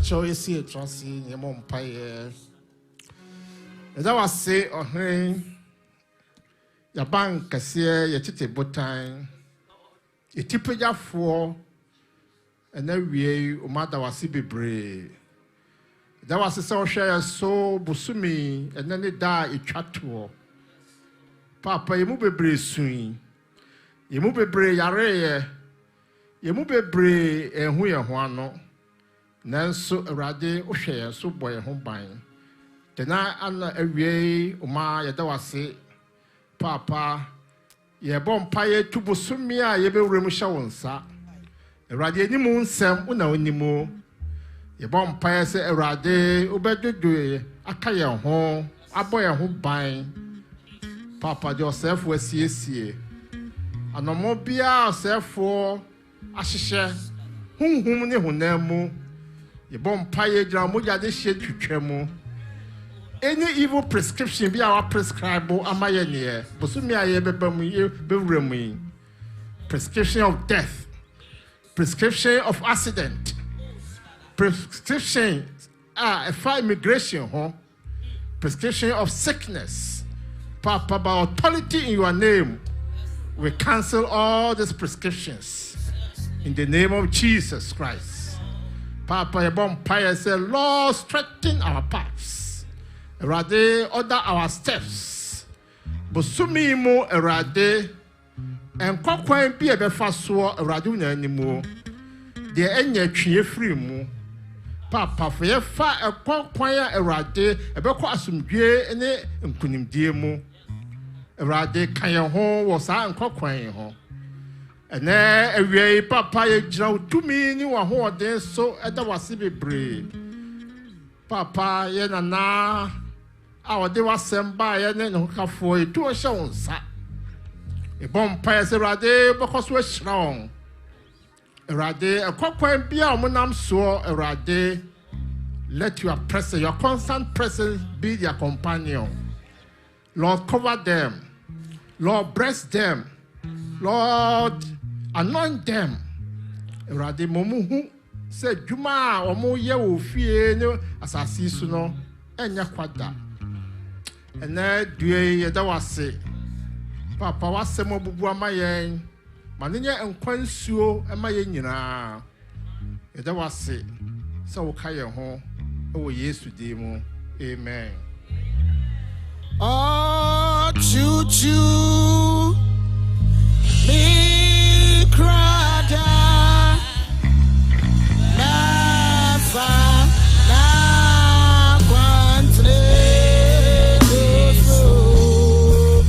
Pacho is here, Trusty, your mom pie. As I was say, oh, hey, your bank, Cassia, your titty botine, your tipper for, and then we, Umada was be brave. That was a social so busumi, and then they die a chat. Papa, you move a brave swing. You move a brave yare, you move a brave, and we are one. Nanso Rade Oshe, so boy home buying. Then I am a way, Uma, Yadawase, Papa, ye bon paye to busumia, ye be remusha onsa. A radi moon sam, una anymore. Ye bon paye say a rade, ubedu, a kaya home, a boy home buying. Papa Joseph was CSA. And no more beer, self for Ashisha, whom ne hunemu. Ye bon paye dramuja de shade to tremo. Any evil prescription be our prescribable amayene. Busumia ye be prescription of death, prescription of accident, prescription a fire immigration, prescription of sickness. Papa, by authority in your name, we cancel all these prescriptions in the name of Jesus Christ. Papa, your bomb pie say, Lord, strengthen our paths. Erade, order our steps. Busumi mo erade, and kokwan be a befaso erade una animo. De enye twie free mo. Papa, for ye fa e kokwan erade, e be ko asumdwe ene nkunimdie mo. Erade kan ye ho wo sa nkokwan ho. And then a papa ye draw to me ni wa ho den so eda wase bebre. Papa ye na a de wasem ba ye ne no ka fo e to hye wonsa. E bom pa se rade because we strong. Rade a kokwan bia o monam so rade, let your presence, your constant presence be their companion. Lord, cover them. Lord, bless them. Lord, anoint them. Erade momuhu se juma omo ye wo fie no asasi su no enya kwada. Ena due ye da wase. Papa wase mo bubu amayen. Manenye enkwansuo amaye nyina. Ye da wase. Se wo ka ye ho wo Yesu di mu. Amen. Oh, choo-choo, me crowd, nafa, na quantre, so,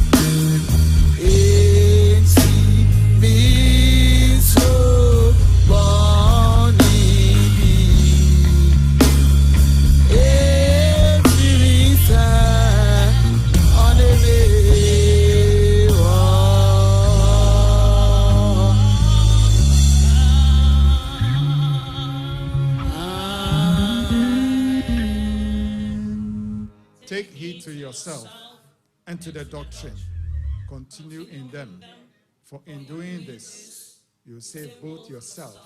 be so, bonny, Take heed to yourself and to the doctrine. Continue in them. For in doing this, you save both yourself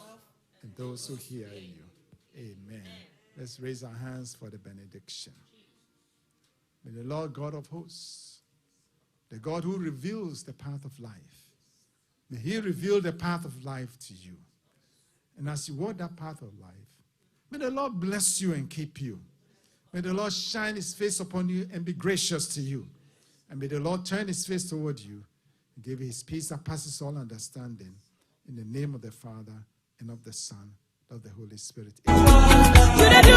and those who hear you. Amen. Let's raise our hands for the benediction. May the Lord God of hosts, the God who reveals the path of life, may he reveal the path of life to you. And as you walk that path of life, may the Lord bless you and keep you. May the Lord shine his face upon you and be gracious to you. And may the Lord turn his face toward you and give you his peace that passes all understanding. In the name of the Father, and of the Son, and of the Holy Spirit. Yeah.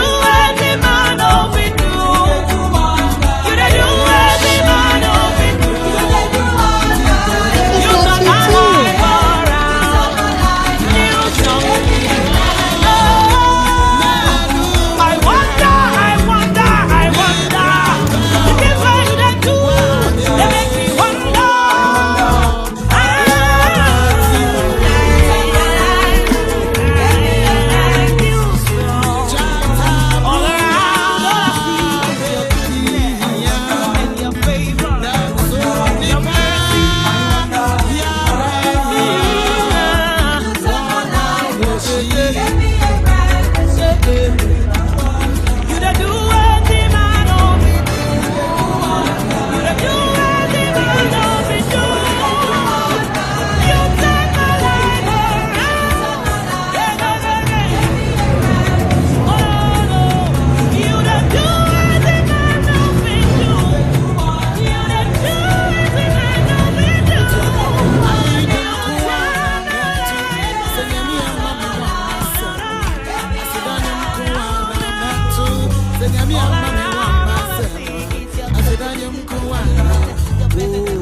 As